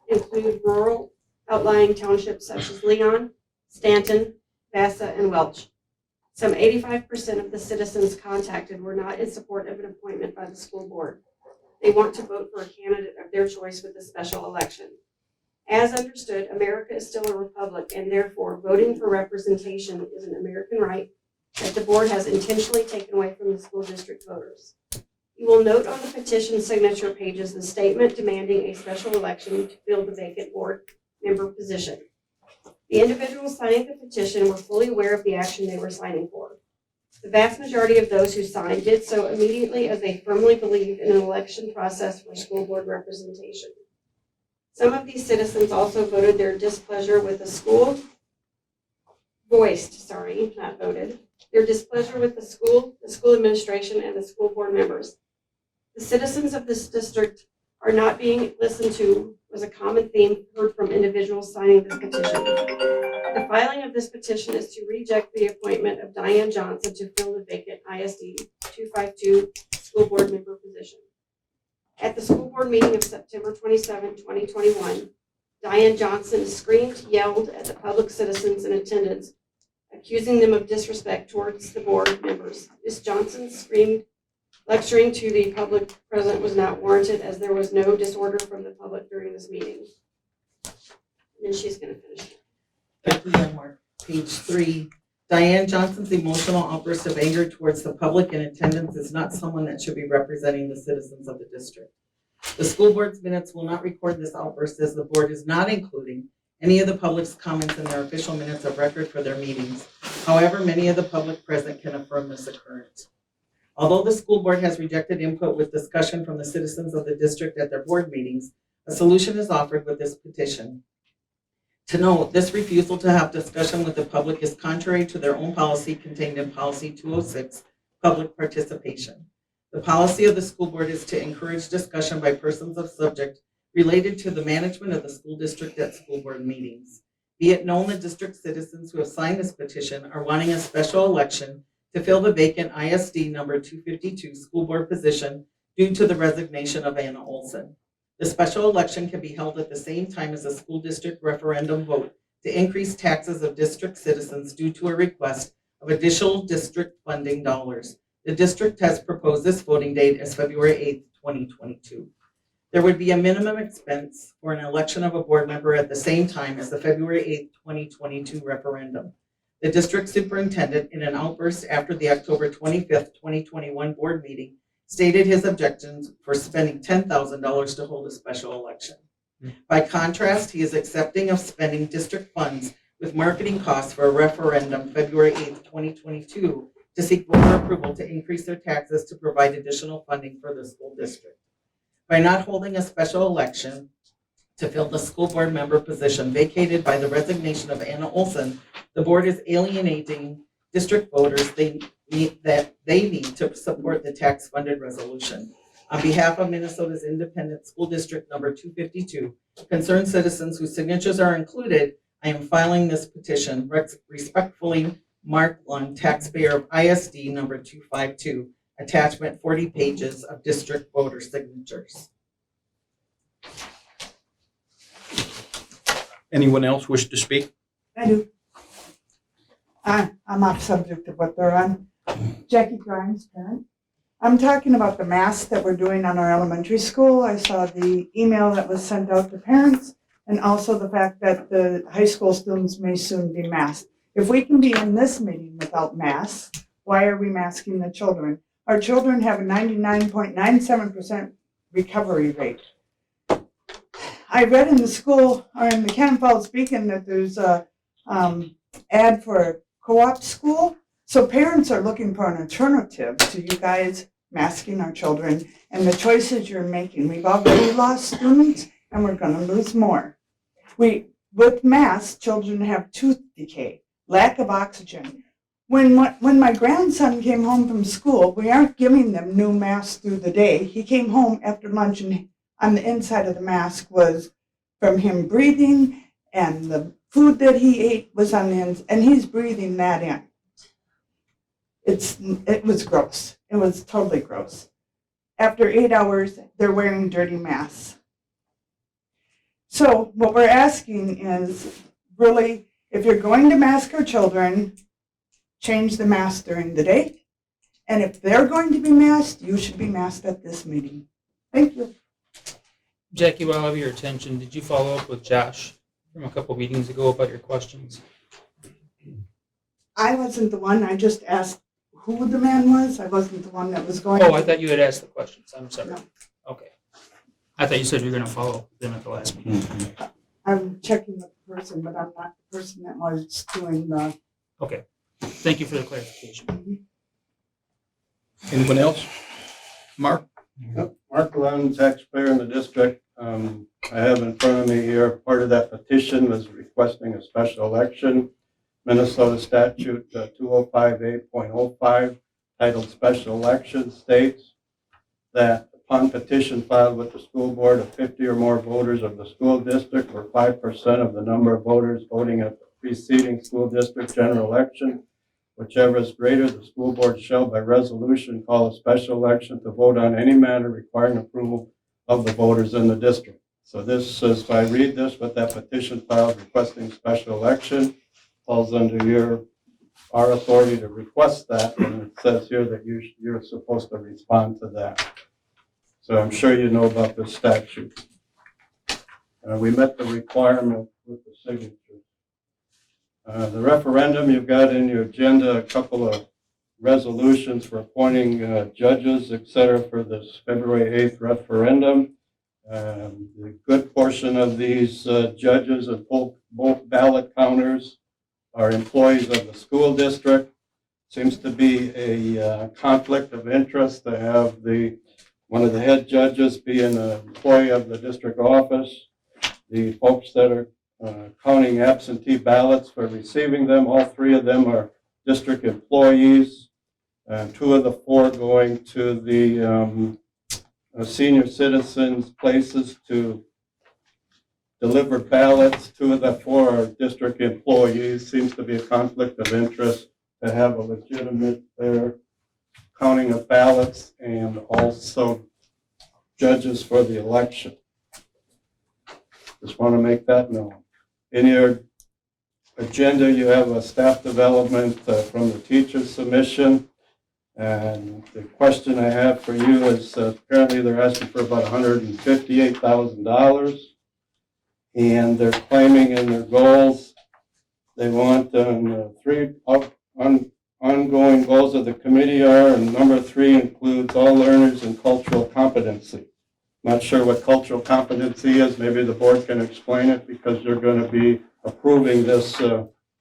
include rural outlying townships such as Leon, Stanton, Vassa, and Welch. Some 85% of the citizens contacted were not in support of an appointment by the school board. They want to vote for a candidate of their choice with a special election. As understood, America is still a republic, and therefore voting for representation is an American right that the board has intentionally taken away from the school district voters. You will note on the petition signature pages the statement demanding a special election to fill the vacant board member position. The individuals signing the petition were fully aware of the action they were signing for. The vast majority of those who signed did so immediately as they firmly believed in an election process for school board representation. Some of these citizens also voted their displeasure with the school, their displeasure with the school administration, and the school board members. The citizens of this district are not being listened to was a common theme heard from individuals signing this petition. The filing of this petition is to reject the appointment of Diane Johnson to fill the vacant ISD 252 school board member position. At the school board meeting of September 27, 2021, Diane Johnson screamed, yelled at the public citizens in attendance, accusing them of disrespect towards the board members. Ms. Johnson screamed, lecturing to the public present was not warranted as there was no disorder from the public during this meeting. And she's going to finish. Becky Youngmark, page 3. Diane Johnson's emotional outburst of anger towards the public in attendance is not someone that should be representing the citizens of the district. The school board's minutes will not record this outburst as the board is not including any of the public's comments in their official minutes of record for their meetings. However, many of the public present can affirm this occurrence. Although the school board has rejected input with discussion from the citizens of the district at their board meetings, a solution is offered with this petition. To note, this refusal to have discussion with the public is contrary to their own policy contained in Policy 206, Public Participation. The policy of the school board is to encourage discussion by persons of subject related to the management of the school district at school board meetings. Be it known that district citizens who have signed this petition are wanting a special election to fill the vacant ISD number 252 school board position due to the resignation of Anna Olson. The special election can be held at the same time as a school district referendum vote to increase taxes of district citizens due to a request of additional district funding dollars. The district has proposed this voting date as February 8th, 2022. There would be a minimum expense for an election of a board member at the same time as the February 8th, 2022 referendum. The district superintendent, in an outburst after the October 25th, 2021 board meeting, stated his objections for spending $10,000 to hold a special election. By contrast, he is accepting of spending district funds with marketing costs for a referendum February 8th, 2022 to seek voter approval to increase their taxes to provide additional funding for the school district. By not holding a special election to fill the school board member position vacated by the resignation of Anna Olson, the board is alienating district voters they need to support the tax-funded resolution. On behalf of Minnesota's Independent School District number 252, concerned citizens whose signatures are included, I am filing this petition. Respectfully, Mark Lund, taxpayer of ISD number 252, attachment 40 pages of district voter signatures. Anyone else wish to speak? I do. I'm off subject of what they're on. Jackie Grimes, parent. I'm talking about the masks that we're doing on our elementary school. I saw the email that was sent out to parents and also the fact that the high school students may soon be masked. If we can be in this meeting without masks, why are we masking the children? Our children have a 99.97% recovery rate. I read in the school, or in the Cannon-Falls Beacon, that there's a ad for a co-op school. So parents are looking for an alternative to you guys masking our children and the choices you're making. We've already lost students and we're going to lose more. With masks, children have tooth decay, lack of oxygen. When my grandson came home from school, we aren't giving them new masks through the day. He came home after lunch and on the inside of the mask was from him breathing, and the food that he ate was on the inside, and he's breathing that in. It was gross. It was totally gross. After 8 hours, they're wearing dirty masks. So what we're asking is, really, if you're going to mask our children, change the mask during the day. And if they're going to be masked, you should be masked at this meeting. Thank you. Jackie, while I have your attention, did you follow up with Josh from a couple meetings ago about your questions? I wasn't the one. I just asked who the man was. I wasn't the one that was going. Oh, I thought you had asked the questions. I'm sorry. No. Okay. I thought you said you were going to follow up with them at the last meeting. I'm checking with the person, but I'm not the person that was doing the. Okay. Thank you for the clarification. Anyone else? Mark? Mark Lund, taxpayer in the district. I have in front of me here, part of that petition was requesting a special election. Minnesota statute 2058.05 titled Special Election states that upon petition filed with the school board of 50 or more voters of the school district or 5% of the number of voters voting at the preceding school district general election, whichever is greater, the school board shall by resolution call a special election to vote on any matter requiring approval of the voters in the district. So this is, if I read this, with that petition filed requesting special election, falls under our authority to request that, and it says here that you're supposed to respond to that. So I'm sure you know about this statute. We met the requirement with the signatures. The referendum, you've got in your agenda a couple of resolutions for appointing judges, et cetera, for this February 8th referendum. The good portion of these judges and both ballot counters are employees of the school district. Seems to be a conflict of interest to have one of the head judges be an employee of the district office. The folks that are counting absentee ballots for receiving them, all three of them are district employees. Two of the four going to the senior citizens places to deliver ballots. Two of the four are district employees. Seems to be a conflict of interest to have a legitimate counting of ballots and also judges for the election. Just want to make that known. In your agenda, you have a staff development from the teacher's submission. And the question I have for you is apparently they're asking for about $158,000. And they're claiming in their goals, they want three ongoing goals of the committee are, and number 3 includes all learners in cultural competency. Not sure what cultural competency is. Maybe the board can explain it because you're going to be approving this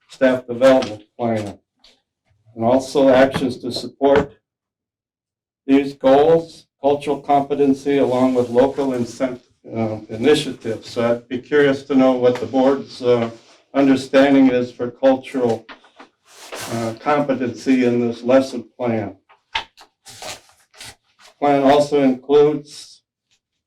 staff development plan. And also actions to support these goals, cultural competency, along with local initiatives. So I'd be curious to know what the board's understanding is for cultural competency in this lesson plan. Plan also includes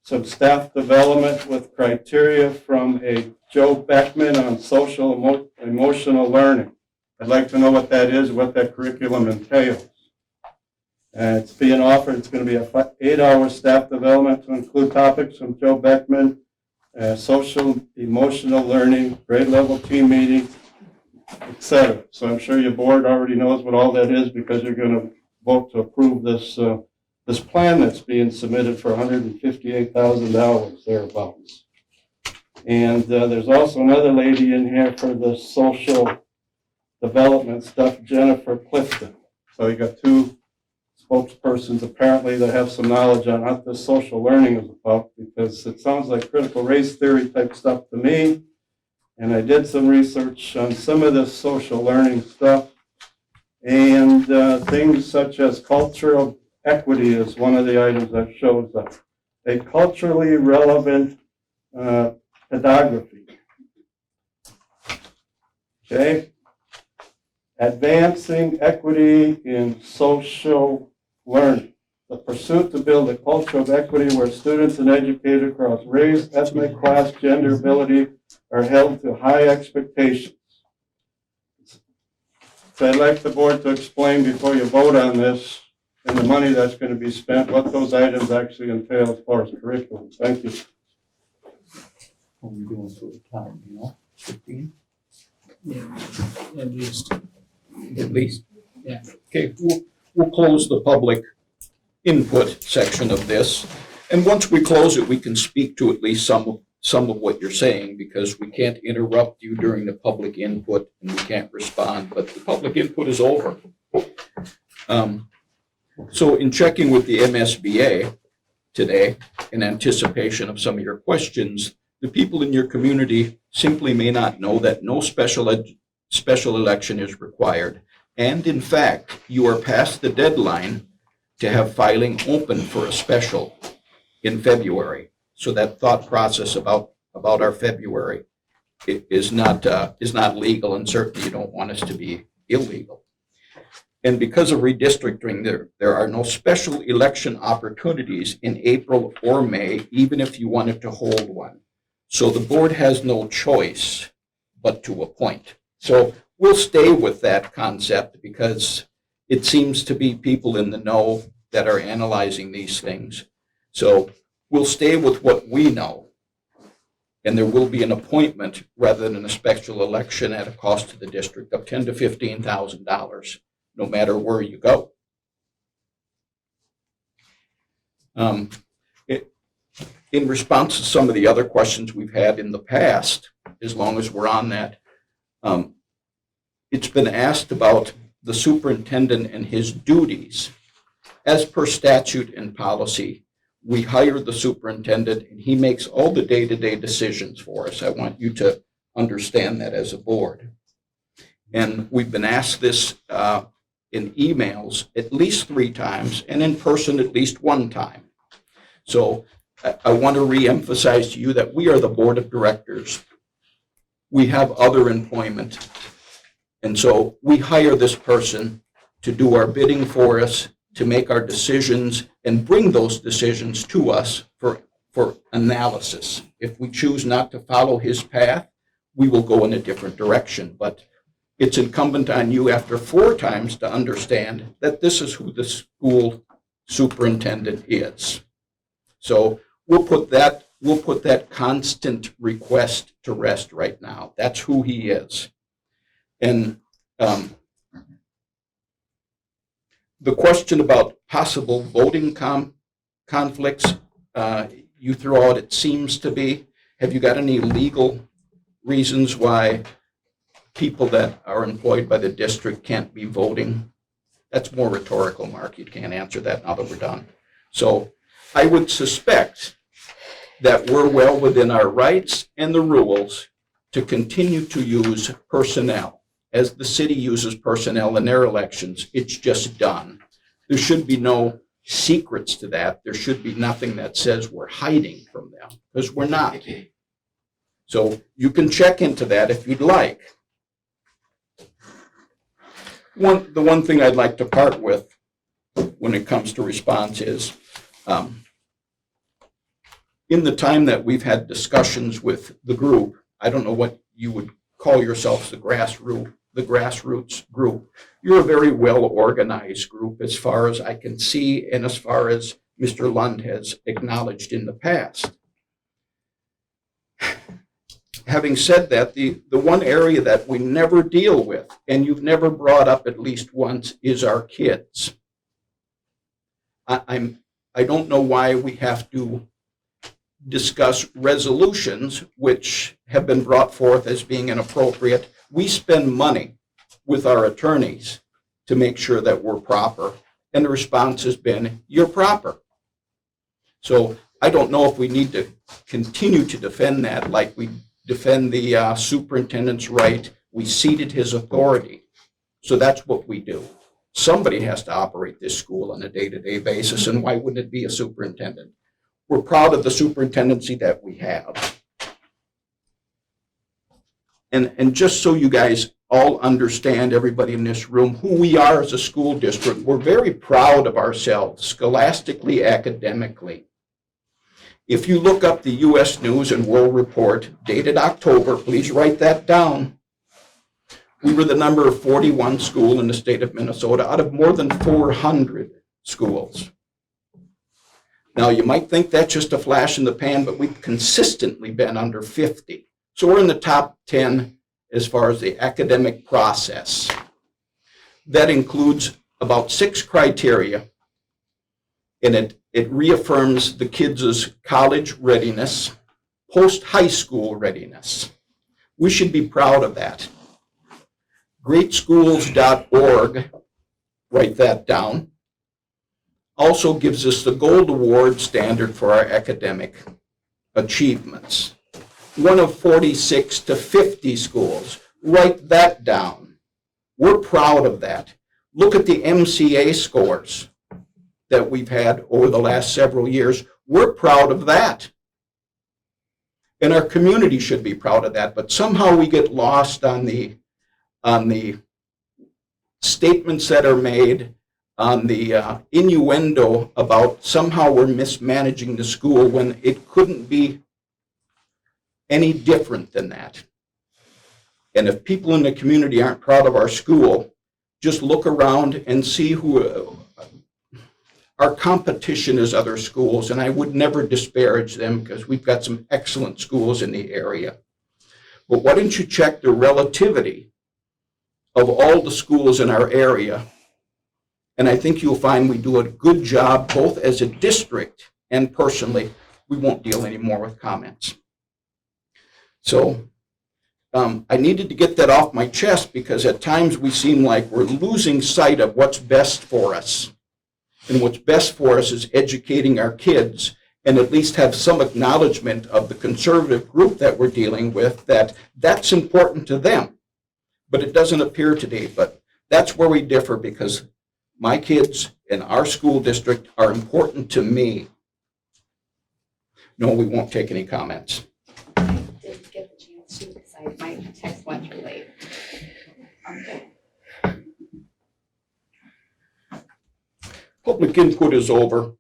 some staff development with criteria from a Joe Beckman on social emotional learning. I'd like to know what that is, what that curriculum entails. It's being offered, it's going to be a 8-hour staff development to include topics from Joe Beckman, social emotional learning, grade level team meetings, etc. So I'm sure your board already knows what all that is because you're going to vote to approve this this plan that's being submitted for $158,000 thereabouts. And there's also another lady in here for the social development stuff, Jennifer Clifton. So you got two spokespersons apparently that have some knowledge on what this social learning is about, because it sounds like critical race theory type stuff to me. And I did some research on some of this social learning stuff, and things such as cultural equity is one of the items that shows up. A culturally relevant pedagogy. Okay. Advancing equity in social learning. The pursuit to build a culture of equity where students and educators across race, ethnic, class, gender, ability are held to high expectations. So I'd like the board to explain before you vote on this and the money that's going to be spent, what those items actually entail as far as curriculum. Thank you. What are we doing for the time, 15? Yeah, at least. At least? Yeah. Okay, we'll close the public input section of this. And once we close it, we can speak to at least some of what you're saying, because we can't interrupt you during the public input and we can't respond, but the public input is over. So in checking with the MSBA today, in anticipation of some of your questions, the people in your community simply may not know that no special election is required. And in fact, you are past the deadline to have filing open for a special in February. So that thought process about our February is not legal, and certainly you don't want us to be illegal. And because of redistricting, there are no special election opportunities in April or May, even if you wanted to hold one. So the board has no choice but to appoint. So we'll stay with that concept because it seems to be people in the know that are analyzing these things. So we'll stay with what we know. And there will be an appointment rather than a special election at a cost to the district of $10,000 to $15,000, no matter where you go. In response to some of the other questions we've had in the past, as long as we're on that, it's been asked about the superintendent and his duties. As per statute and policy, we hire the superintendent and he makes all the day-to-day decisions for us. I want you to understand that as a board. And we've been asked this in emails at least 3 times and in person at least 1 time. So I want to reemphasize to you that we are the board of directors. We have other employment. And so we hire this person to do our bidding for us, to make our decisions and bring those decisions to us for analysis. If we choose not to follow his path, we will go in a different direction. But it's incumbent on you after 4 times to understand that this is who the school superintendent is. So we'll put that constant request to rest right now. That's who he is. And the question about possible voting conflicts, you threw out, it seems to be. Have you got any legal reasons why people that are employed by the district can't be voting? That's more rhetorical, Mark. You can't answer that now that we're done. So I would suspect that we're well within our rights and the rules to continue to use personnel. As the city uses personnel in their elections, it's just done. There should be no secrets to that. There should be nothing that says we're hiding from them, because we're not. So you can check into that if you'd like. The one thing I'd like to part with when it comes to response is, in the time that we've had discussions with the group, I don't know what you would call yourselves, the grassroots group. You're a very well-organized group as far as I can see and as far as Mr. Lund has acknowledged in the past. Having said that, the one area that we never deal with, and you've never brought up at least once, is our kids. I don't know why we have to discuss resolutions which have been brought forth as being inappropriate, we spend money with our attorneys to make sure that we're proper. And the response has been, you're proper. So I don't know if we need to continue to defend that like we defend the superintendent's right. We ceded his authority. So that's what we do. Somebody has to operate this school on a day-to-day basis, and why wouldn't it be a superintendent? We're proud of the superintendency that we have. And just so you guys all understand, everybody in this room, who we are as a school district, we're very proud of ourselves, scholastically, academically. If you look up the U.S. News and World Report, dated October, please write that down. We were the number 41 school in the state of Minnesota out of more than 400 schools. Now, you might think that's just a flash in the pan, but we've consistently been under 50. So we're in the top 10 as far as the academic process. That includes about 6 criteria, and it reaffirms the kids' college readiness, post-high school readiness. We should be proud of that. Greatschools.org, write that down, also gives us the Gold Award standard for our academic achievements. One of 46 to 50 schools, write that down. We're proud of that. Look at the MCA scores that we've had over the last several years. We're proud of that. And our community should be proud of that, but somehow we get lost on the statements that are made, on the innuendo about somehow we're mismanaging the school when it couldn't be any different than that. And if people in the community aren't proud of our school, just look around and see who our competition is other schools, and I would never disparage them because we've got some excellent schools in the area. But why don't you check the relativity of all the schools in our area? And I think you'll find we do a good job both as a district and personally. We won't deal anymore with comments. So I needed to get that off my chest because at times we seem like we're losing sight of what's best for us. And what's best for us is educating our kids and at least have some acknowledgement of the conservative group that we're dealing with, that that's important to them. But it doesn't appear today. But that's where we differ, because my kids in our school district are important to me. No, we won't take any comments. I did get the chance to because my text went too late. Okay. Public input is over.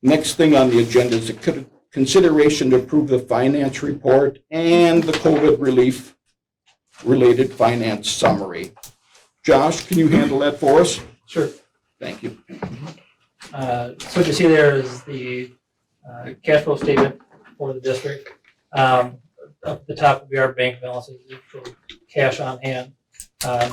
Next thing on the agenda is a consideration to approve the finance report and the COVID relief related finance summary. Josh, can you handle that for us? Sure. Thank you. So what you see there is the cash flow statement for the district. Up at the top will be our bank balances, cash on hand,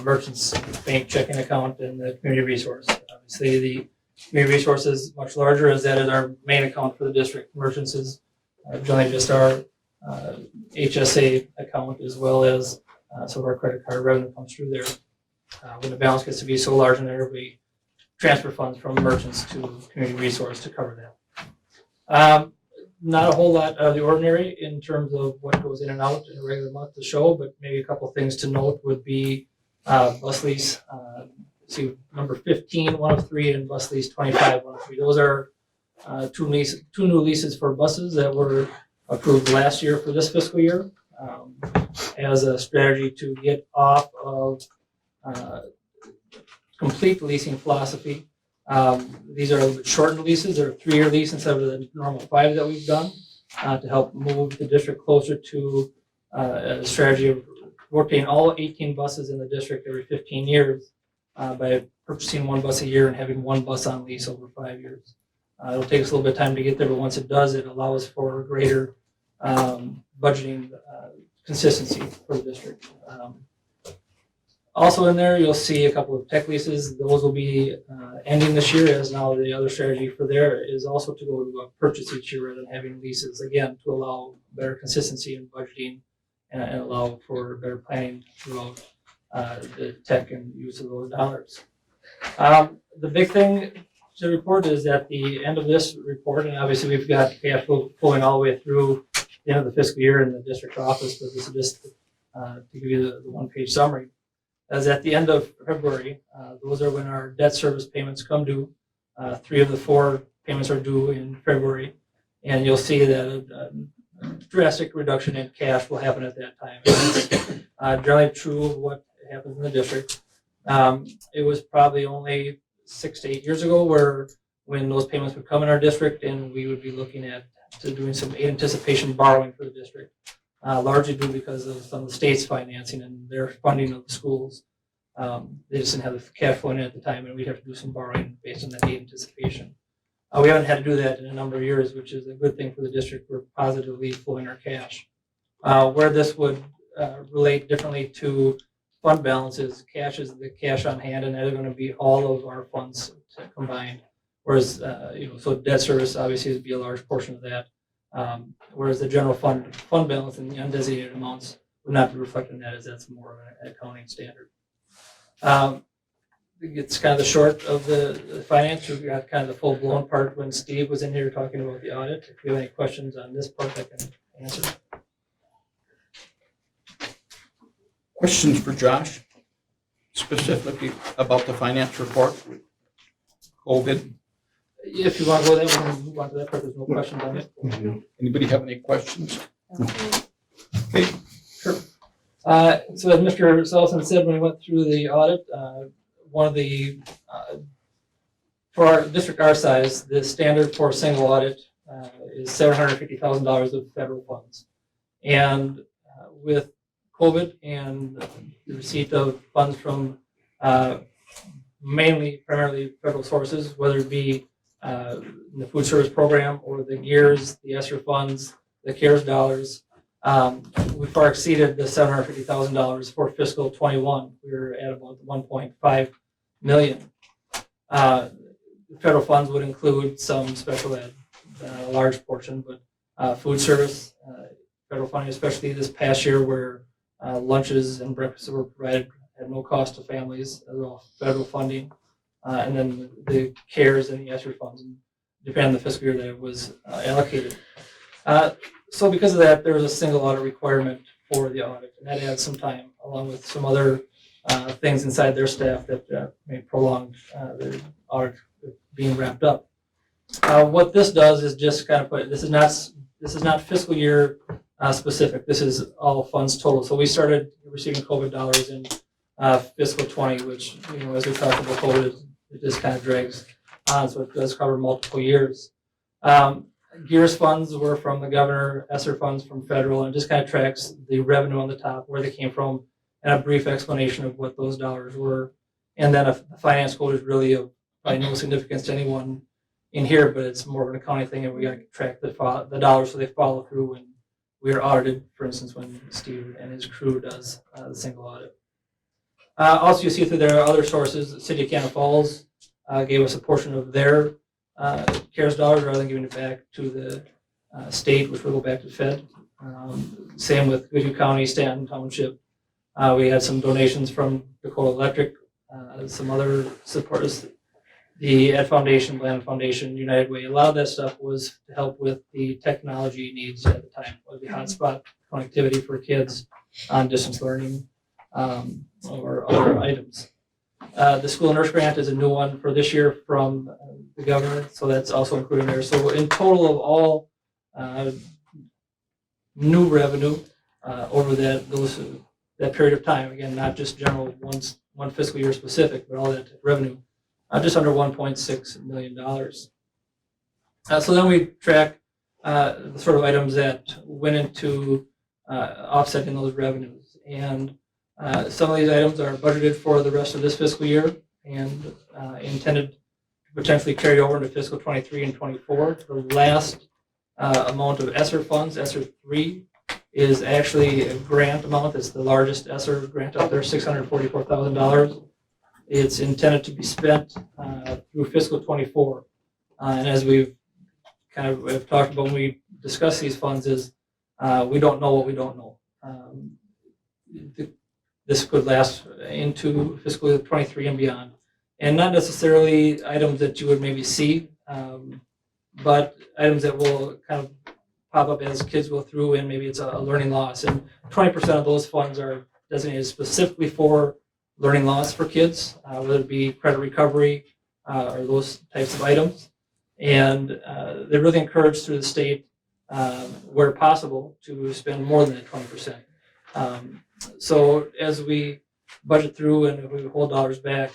merchants bank checking account, and the community resource. Obviously, the community resource is much larger, as that is our main account for the district. Merchants is generally just our HSA account, as well as some of our credit card revenue comes through there. When the balance gets to be so large in there, we transfer funds from merchants to community resource to cover that. Not a whole lot out of the ordinary in terms of what goes in and out in a regular month to show, but maybe a couple things to note would be bus lease. See number 15, 1 of 3, and bus lease 25, 1 of 3. Those are two new leases for buses that were approved last year for this fiscal year as a strategy to get off of complete leasing philosophy. These are a little bit shortened leases. They're a 3-year lease instead of the normal 5 that we've done to help move the district closer to a strategy of rotating all 18 buses in the district every 15 years by purchasing 1 bus a year and having 1 bus on lease over 5 years. It'll take us a little bit of time to get there, but once it does, it allows for greater budgeting consistency for the district. Also in there, you'll see a couple of tech leases. Those will be ending this year, as now the other strategy for there is also to go to a purchase each year rather than having leases, again, to allow better consistency in budgeting and allow for better planning throughout the tech and use of those dollars. The big thing to report is at the end of this report, and obviously we've got cash flow flowing all the way through the end of the fiscal year in the district office, but this is just to give you the one-page summary. As at the end of February, those are when our debt service payments come due. 3 of the 4 payments are due in February, and you'll see that a drastic reduction in cash will happen at that time. It's generally true of what happens in the district. It was probably only 6 to 8 years ago when those payments would come in our district, and we would be looking at doing some anticipation borrowing for the district. Largely due because of some of the state's financing and their funding of the schools. They just didn't have the cash flow in at the time, and we'd have to do some borrowing based on that anticipation. We haven't had to do that in a number of years, which is a good thing for the district. We're positively flowing our cash. Where this would relate differently to fund balances, cash is the cash on hand, and they're going to be all of our funds combined. Whereas, so debt service obviously would be a large portion of that. Whereas the general fund balance and the undesignated amounts would not be reflected in that, as that's more of an accounting standard. It's kind of the short of the finance. We've got kind of the full-blown part when Steve was in here talking about the audit. If you have any questions on this part, I can answer. Questions for Josh, specifically about the finance report? Kobet? If you want to go there, we'll move on to that part. There's no questions on it. Anybody have any questions? Okay, sure. So as Mr. Sullivan said when he went through the audit, one of the, for our district our size, the standard for a single audit is $750,000 of federal funds. And with COVID and the receipt of funds from primarily federal sources, whether it be the food service program or the GEARS, the ESSER funds, the CARES dollars, we far exceeded the $750,000 for fiscal 21. We were at about 1.5 million. Federal funds would include some special ed, a large portion, but food service, federal funding, especially this past year where lunches and breakfasts were provided at no cost to families, as well as federal funding. And then the CARES and the ESSER funds, depending on the fiscal year that it was allocated. So because of that, there was a single audit requirement for the audit, and that adds some time, along with some other things inside their staff that may prolong the audit being wrapped up. What this does is just kind of put, this is not fiscal year specific. This is all funds total. So we started receiving COVID dollars in fiscal 20, which, as we talked about COVID, it just kind of drags on, so it does cover multiple years. GEARS funds were from the governor, ESSER funds from federal, and it just kind of tracks the revenue on the top, where they came from, and a brief explanation of what those dollars were. And then a finance code is really of no significance to anyone in here, but it's more of an accounting thing, and we got to track the dollars so they follow through when we are audited, for instance, when Steve and his crew does the single audit. Also, you see through there are other sources. The City of Cannon Falls gave us a portion of their CARES dollars rather than giving it back to the state, which will go back to Fed. Same with Goodhue County, Stanton Township. We had some donations from Dakota Electric, some other supporters, the Ed Foundation, Ballot Foundation, United Way. A lot of that stuff was to help with the technology needs at the time, whether the hotspot connectivity for kids on distance learning, or other items. The school nurse grant is a new one for this year from the governor, so that's also included there. So in total of all new revenue over that period of time, again, not just general one fiscal year specific, but all that revenue, just under $1.6 million. So then we track the sort of items that went into offsetting those revenues. And some of these items are budgeted for the rest of this fiscal year and intended to potentially carry over into fiscal 23 and 24. The last amount of ESSER funds, ESSER 3, is actually a grant amount. It's the largest ESSER grant out there, $644,000. It's intended to be spent through fiscal '24. And as we've kind of have talked about when we discuss these funds is we don't know what we don't know. This could last into fiscal year '23 and beyond. And not necessarily items that you would maybe see, but items that will kind of pop up as kids go through and maybe it's a learning loss. And 20% of those funds are designated specifically for learning loss for kids, whether it be credit recovery or those types of items. And they're really encouraged through the state, where possible, to spend more than that 20%. So as we budget through and if we hold dollars back,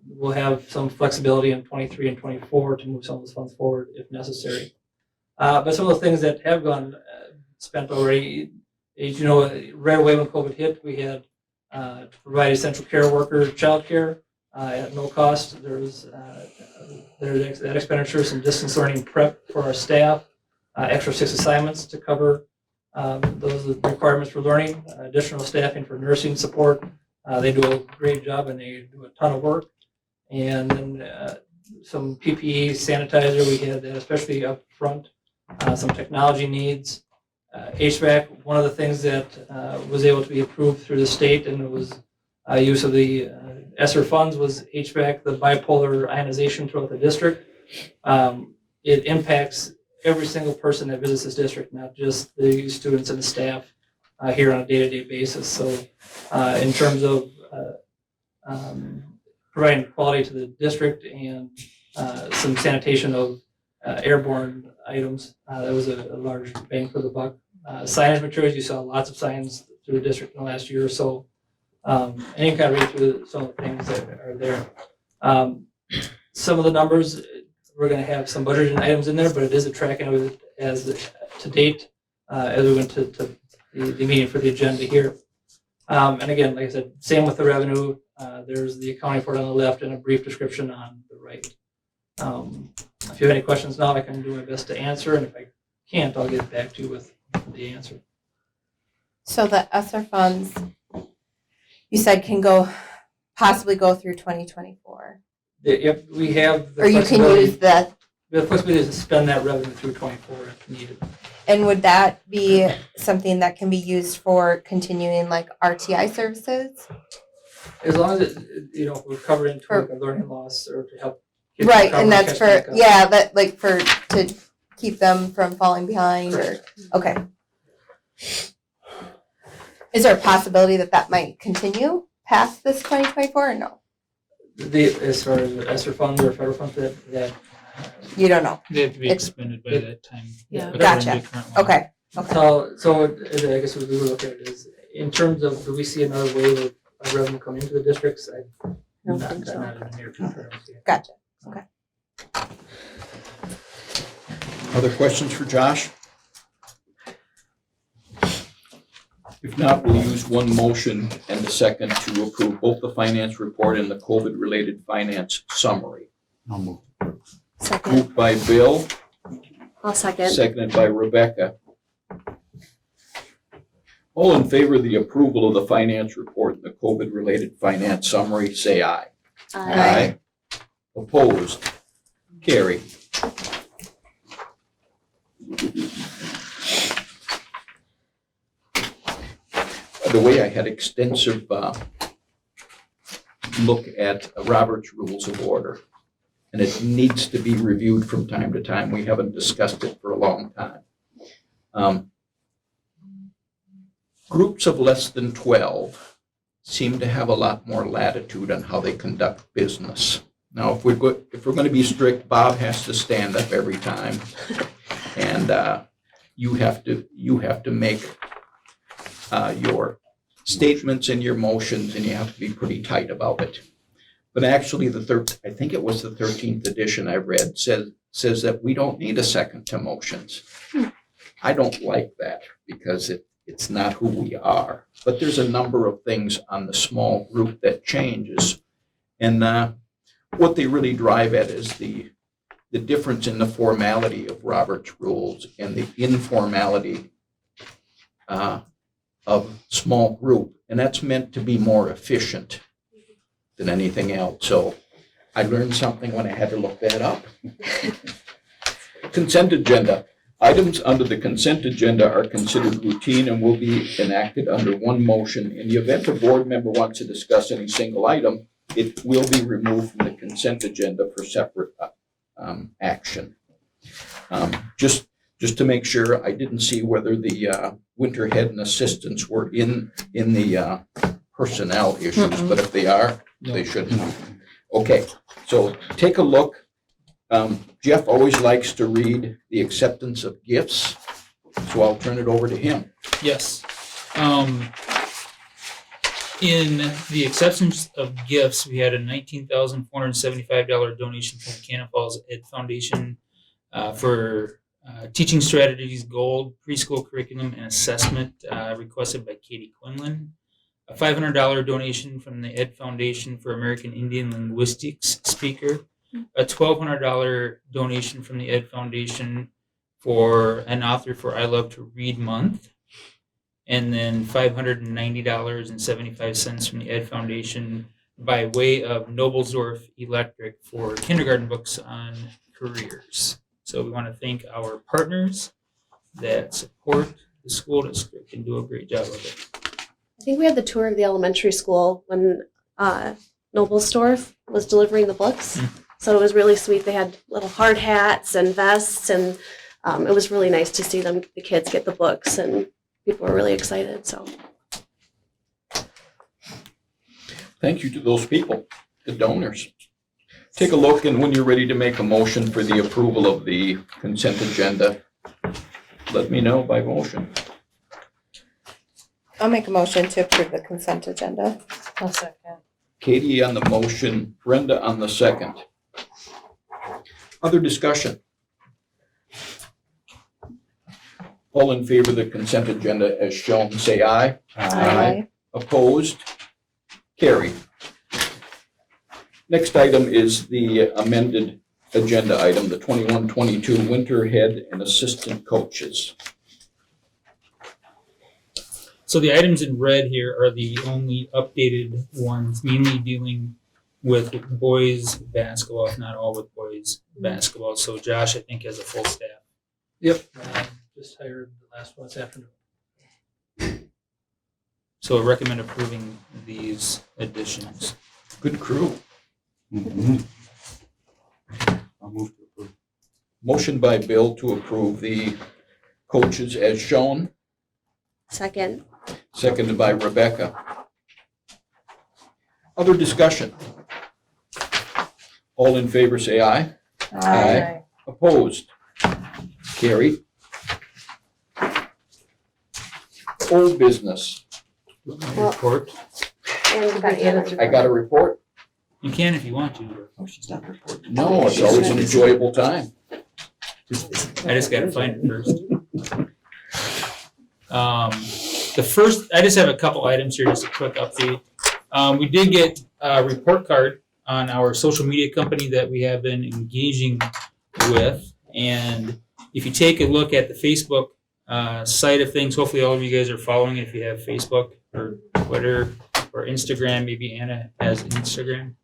we'll have some flexibility in '23 and '24 to move some of those funds forward if necessary. But some of the things that have gone spent already, as you know, right away when COVID hit, we had to provide essential care worker childcare at no cost. There's that expenditure, some distance learning prep for our staff, extra 6 assignments to cover those requirements for learning, additional staffing for nursing support. They do a great job and they do a ton of work. And then some PPE, sanitizer, we had that especially up front, some technology needs. HVAC, one of the things that was able to be approved through the state and it was use of the ESSER funds was HVAC, the bipolar ionization throughout the district. It impacts every single person that visits this district, not just the students and the staff here on a day-to-day basis. So in terms of providing quality to the district and some sanitation of airborne items, that was a large bang for the buck. Signage materials, you saw lots of signs through the district in the last year or so. And you can kind of read through some of the things that are there. Some of the numbers, we're going to have some budgeted items in there, but it is a tracking of it as to date as we went to the meeting for the agenda here. And again, like I said, same with the revenue. There's the accounting report on the left and a brief description on the right. If you have any questions now, I can do my best to answer, and if I can't, I'll get back to you with the answer. So the ESSER funds, you said can possibly go through 2024. Yep, we have the or you can use that. We have the flexibility to spend that revenue through '24 if needed. And would that be something that can be used for continuing like RTI services? As long as it, we're covering like a learning loss or to help. Kids Right, recover and that's catch for back up. that like for to keep them from falling behind or okay. Is there a possibility that might continue past this 2024 or no? As far as ESSER funds or federal funds that You don't know. They have to be expended by that time. Yeah. Gotcha. Okay. So I guess what we were looking at is in terms of do we see another wave of revenue come into the districts? don't think so. Not in the near future. Gotcha. Other questions for Josh? If not, we'll use one motion and a second to approve both the finance report and the COVID-related finance summary. I'll move. Second. Moved by Bill, I'll second. seconded by Rebecca. All in favor of the approval of the finance report and the COVID-related finance summary, say aye. Aye. Opposed? Carried. By the way, I had extensive look at Robert's Rules of Order, and it needs to be reviewed from time to time. We haven't discussed it for a long time. Groups of less than 12 seem to have a lot more latitude on how they conduct business. Now, if we're going to be strict, Bob has to stand up every time, and you have to make your statements and your motions, and you have to be pretty tight about it. But actually, I think it was the 13th edition I read says that we don't need a second to motions. I don't like that because it's not who we are. But there's a number of things on the small group that changes, and what they really drive at is the difference in the formality of Robert's rules and the informality of small group, and that's meant to be more efficient than anything else. So I learned something when I had to look that up. Consent agenda. Items under the consent agenda are considered routine and will be enacted under one motion. In the event a board member wants to discuss any single item, it will be removed from the consent agenda for separate action. Just to make sure, I didn't see whether the winter head and assistants were in the personnel issues, but if they are, they shouldn't. Okay, so take a look. Jeff always likes to read the acceptance of gifts, so I'll turn it over to him. Yes. In the acceptance of gifts, we had a $19,475 donation from Cannon Falls Ed Foundation for Teaching Strategies Gold, Preschool Curriculum and Assessment, requested by Katie Quinlan. A $500 donation from the Ed Foundation for American Indian Linguistics speaker. A $1,200 donation from the Ed Foundation for an author for I Love to Read Month. And then $590.75 from the Ed Foundation by way of Noblesdorf Electric for kindergarten books on careers. So we want to thank our partners that support the school district and do a great job of it. I think we had the tour of the elementary school when Noblesdorf was delivering the books. So it was really sweet. They had little hard hats and vests, and it was really nice to see the kids get the books, and people were really excited. So Thank you to those people, the donors. Take a look, and when you're ready to make a motion for the approval of the consent agenda, let me know by motion. I'll make a motion to approve the consent agenda. I'll second. Katie on the motion, Brenda on the second. Other discussion? All in favor of the consent agenda as shown, say aye. Aye. Opposed? Carried. Next item is the amended agenda item, the 21-22 winter head and assistant coaches. So the items in red here are the only updated ones, mainly dealing with boys basketball, if not all with boys basketball. So Josh, I think, has a full staff. Yep. Just hired the last one this afternoon. So I recommend approving these additions. Good crew. I'll move to approve. Motion by Bill to approve the coaches as shown, second. seconded by Rebecca. Other discussion? All in favor say aye. Aye. Opposed? Carried. Old business. Report. And Anna's I got a report? You can if you want to. Oh, she's not reporting. No, it's always an enjoyable time. I just gotta find it first. The first, I just have a couple items here, just a quick update. We did get a report card on our social media company that we have been engaging with. And if you take a look at the Facebook side of things, hopefully all of you guys are following it if you have Facebook or Twitter or Instagram. Maybe Anna has Instagram.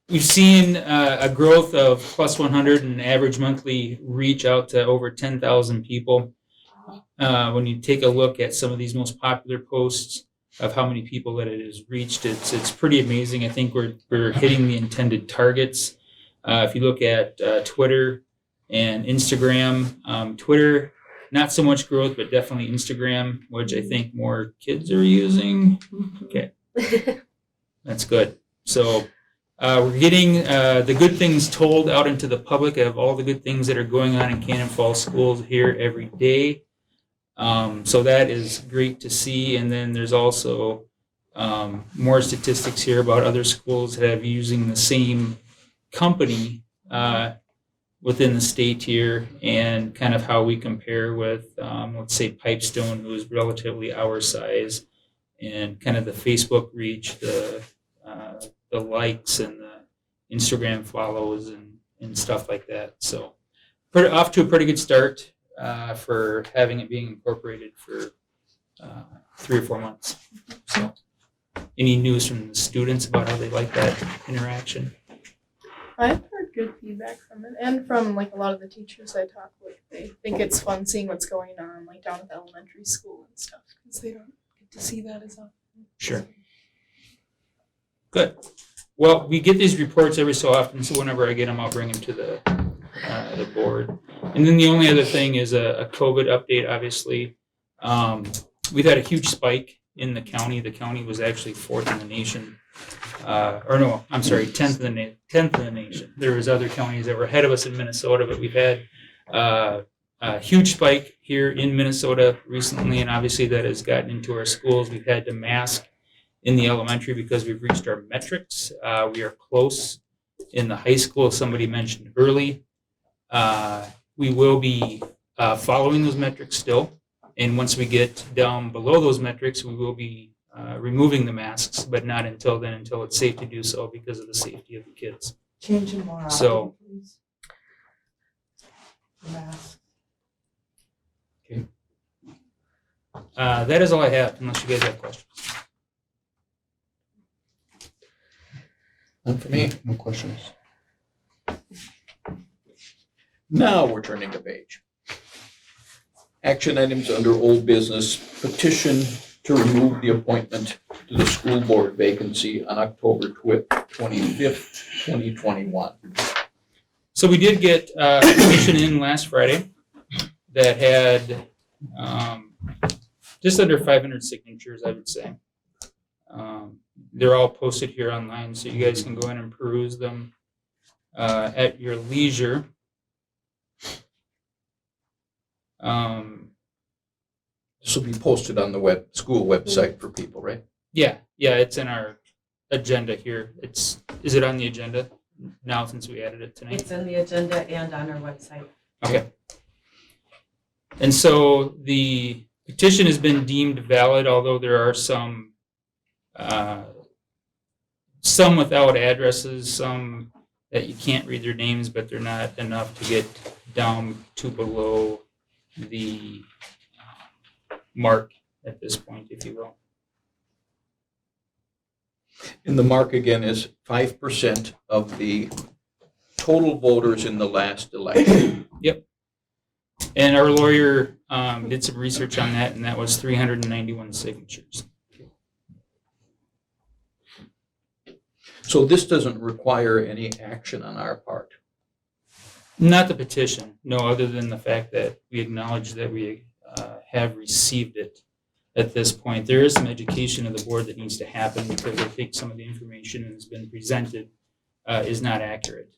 We've seen a growth of plus 100 and average monthly reach out to over 10,000 people. When you take a look at some of these most popular posts of how many people that it has reached, it's pretty amazing. I think we're hitting the intended targets. If you look at Twitter and Instagram, Twitter, not so much growth, but definitely Instagram, which I think more kids are using. Okay, that's good. So we're getting the good things told out into the public of all the good things that are going on in Cannon Falls schools here every day. So that is great to see. And then there's also more statistics here about other schools that have using the same company within the state here, and kind of how we compare with, let's say, Pipestone, who is relatively our size, and kind of the Facebook reach, the likes and the Instagram follows and stuff like that. So off to a pretty good start for having it being incorporated for 3 or 4 months. So, any news from the students about how they like that interaction? I've heard good feedback from it, and from like a lot of the teachers I talk with. They think it's fun seeing what's going on, like down at the elementary school and stuff, because they don't get to see that as often. Sure. Good. Well, we get these reports every so often, so whenever I get them, I'll bring them to the board. And then the only other thing is a COVID update, obviously. We've had a huge spike in the county. The county was actually 4th in the nation. 10th in the nation. There was other counties that were ahead of us in Minnesota, but we've had a huge spike here in Minnesota recently, and obviously that has gotten into our schools. We've had to mask in the elementary because we've reached our metrics. We are close in the high school, somebody mentioned early. We will be following those metrics still, and once we get down below those metrics, we will be removing the masks, but not until then, until it's safe to do so because of the safety of the kids. Change them more often, So- please. Mask. That is all I have, unless you guys have questions. None for me. No questions. Now we're turning the page. Action items under old business, petition to remove the appointment to the school board vacancy on October 25th, 2021. So we did get a petition in last Friday that had just under 500 signatures, I would say. They're all posted here online, so you guys can go in and peruse them at your leisure. This will be posted on the school website for people, right? Yeah, it's in our agenda here. Is it on the agenda now since we added it tonight? It's in the agenda and on our website. Okay. And so the petition has been deemed valid, although there are some without addresses, some that you can't read their names, but they're not enough to get down to below the mark at this point, if you will. And the mark again is 5% of the total voters in the last election. Yep. And our lawyer did some research on that, and that was 391 signatures. So this doesn't require any action on our part. Not the petition, no, other than the fact that we acknowledge that we have received it at this point. There is some education of the board that needs to happen because I think some of the information that has been presented is not accurate.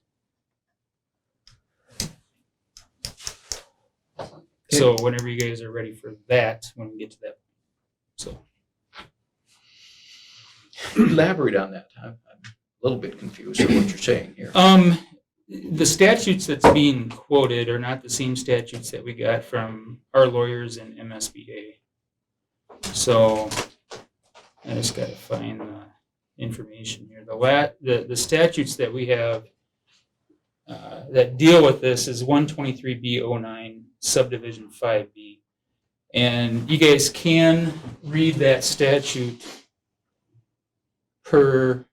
So whenever you guys are ready for that, when we get to that. So. Elaborate on that. I'm a little bit confused on what you're saying here. The statutes that's being quoted are not the same statutes that we got from our lawyers in MSBA. So I just got to find the information here. The statutes that we have that deal with this is 123B09 subdivision 5B. And you guys can read that statute per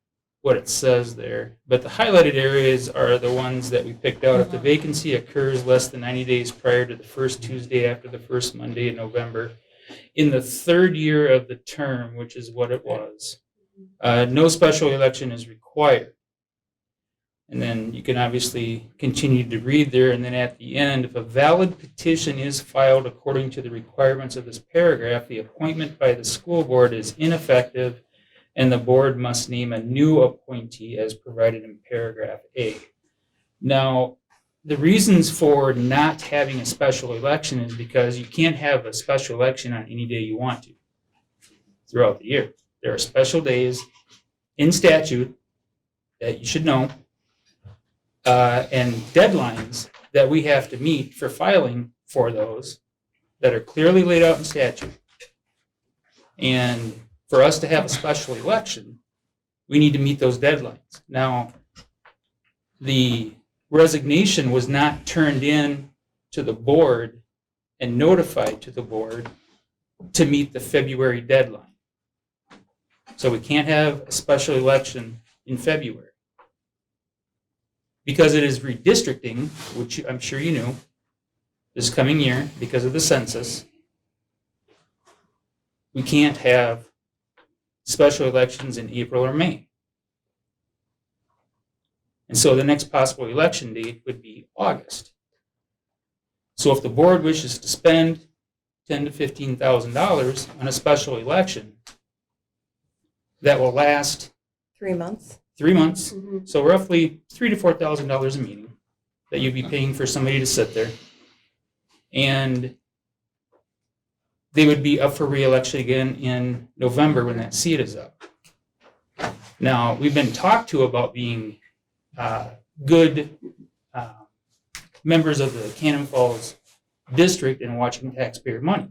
what it says there. But the highlighted areas are the ones that we picked out. If the vacancy occurs less than 90 days prior to the first Tuesday after the first Monday in November, in the third year of the term, which is what it was, no special election is required. And then you can obviously continue to read there. And then at the end, if a valid petition is filed according to the requirements of this paragraph, the appointment by the school board is ineffective and the board must name a new appointee as provided in paragraph A. Now, the reasons for not having a special election is because you can't have a special election on any day you want to throughout the year. There are special days in statute that you should know, and deadlines that we have to meet for filing for those that are clearly laid out in statute. And for us to have a special election, we need to meet those deadlines. Now, the resignation was not turned in to the board and notified to the board to meet the February deadline. So we can't have a special election in February. Because it is redistricting, which I'm sure you knew, this coming year, because of the census, we can't have special elections in April or May. And so the next possible election date would be August. So if the board wishes to spend $10,000 to $15,000 on a special election that will last 3 months. 3 months, Mhm. so roughly $3,000 to $4,000 a meeting that you'd be paying for somebody to sit there, and they would be up for re-election again in November when that seat is up. Now, we've been talked to about being good members of the Cannon Falls district and watching taxpayer money.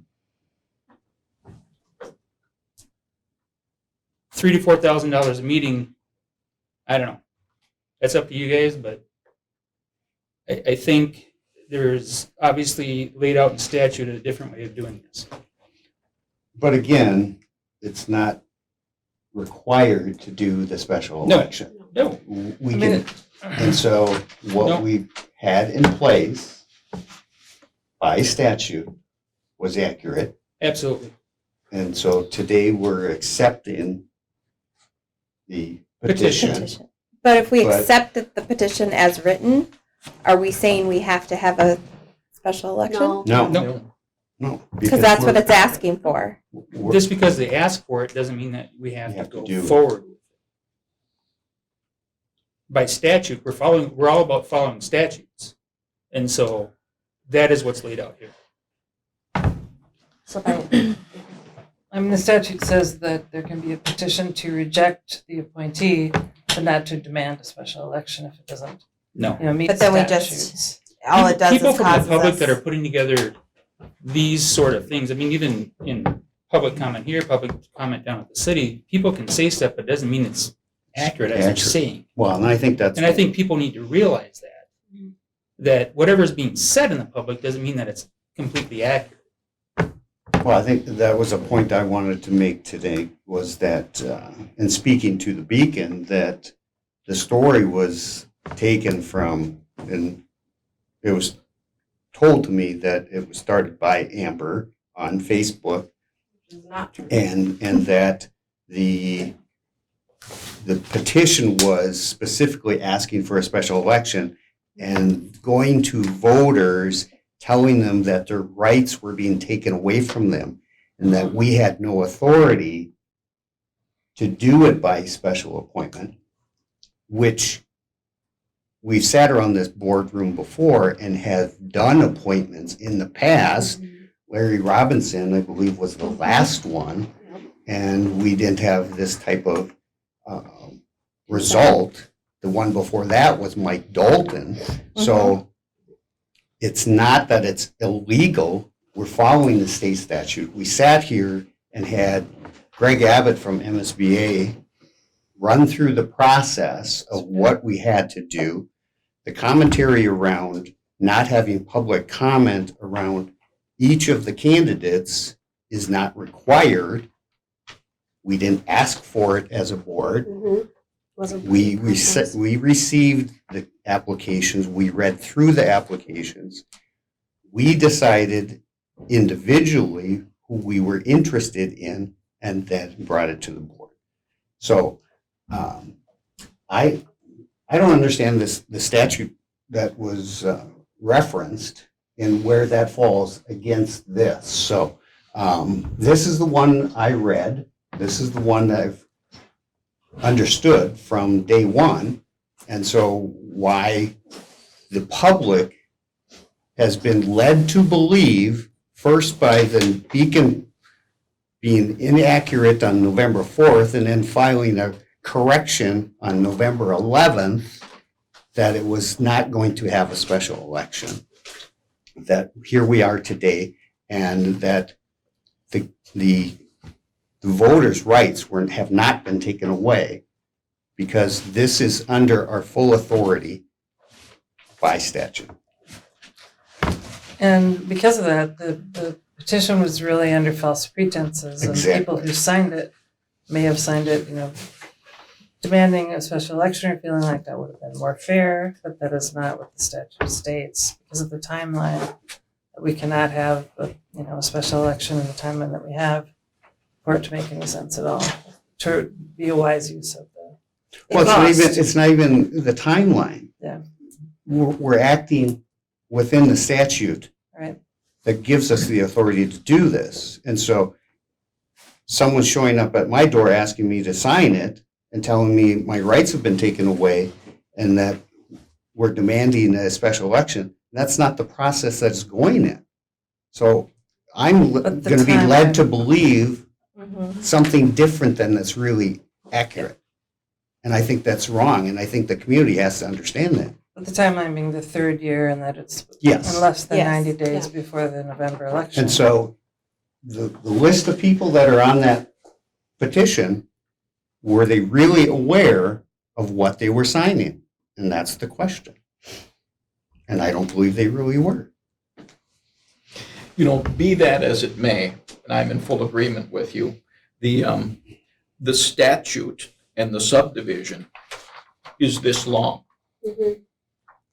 $3,000 to $4,000 a meeting, I don't know. That's up to you guys, but I think there's obviously laid out in statute a different way of doing this. But again, it's not required to do the special No. election. No. We can, and so what No. we had in place by statute was accurate. Absolutely. And so today we're accepting the petition. But if we But- accepted the petition as written, are we saying we have to have a special election? No, No. no. Because that's what it's asking for. Just because they ask for it doesn't mean that we have to go do it. forward with it. By statute, we're all about following statutes. And so that is what's laid out here. So I mean, the statute says that there can be a petition to reject the appointee, but not to demand a special election if it doesn't, No. meet But then we statutes. just, all it does People is from the causes public us. that are putting together these sort of things, I mean, even in public comment here, public comment down at the city, people can say stuff, but it doesn't mean it's accurate as they're Accurate. saying. Well, and I think that's. And I think people need to realize that whatever is being said in the public doesn't mean that it's completely accurate. Well, I think that was a point I wanted to make today, was that, in speaking to the Beacon, that the story was taken from, and it was told to me that it was started by Amber on Facebook, and that the petition was specifically asking for a special election and going to voters, telling them that their rights were being taken away from them and that we had no authority to do it by special appointment, which we've sat around this boardroom before and have done appointments in the past. Larry Robinson, I believe, was the last one, and we didn't have this type of result. The one before that was Mike Dalton. So it's not that it's illegal. We're following the state statute. We sat here and had Greg Abbott from MSBA run through the process of what we had to do. The commentary around not having public comment around each of the candidates is not required. We didn't ask for it as a board. We received the applications. We read through the applications. We decided individually who we were interested in and then brought it to the board. So I don't understand the statute that was referenced and where that falls against this. So this is the one I read. This is the one that I've understood from day one. And so why the public has been led to believe, first by the Beacon being inaccurate on November 4th and then filing a correction on November 11th, that it was not going to have a special election. That here we are today, and that the voters' rights have not been taken away, because this is under our full authority by statute. And because of that, the petition was really under false pretenses, and Exactly. people who signed it may have signed it, demanding a special election or feeling like that would have been more fair, but that is not what the statute states because of the timeline. We cannot have a special election in the timeline that we have for it to make any sense at all, to be a wise use of the Well, cost. it's not even the timeline. Yeah. We're acting within the statute Right. that gives us the authority to do this. And so someone's showing up at my door asking me to sign it and telling me my rights have been taken away and that we're demanding a special election. That's not the process that's going in. So I'm going But the to be led timeline- to believe Mhm. something different than that's really accurate. And I think that's wrong, and I think the community has to understand that. With the timeline being the third year and that it's Yes. in less than Yes. 90 days before the November election. And so the list of people that are on that petition, were they really aware of what they were signing? And that's the question. And I don't believe they really were. Be that as it may, and I'm in full agreement with you, the statute and the subdivision is this long. Mhm.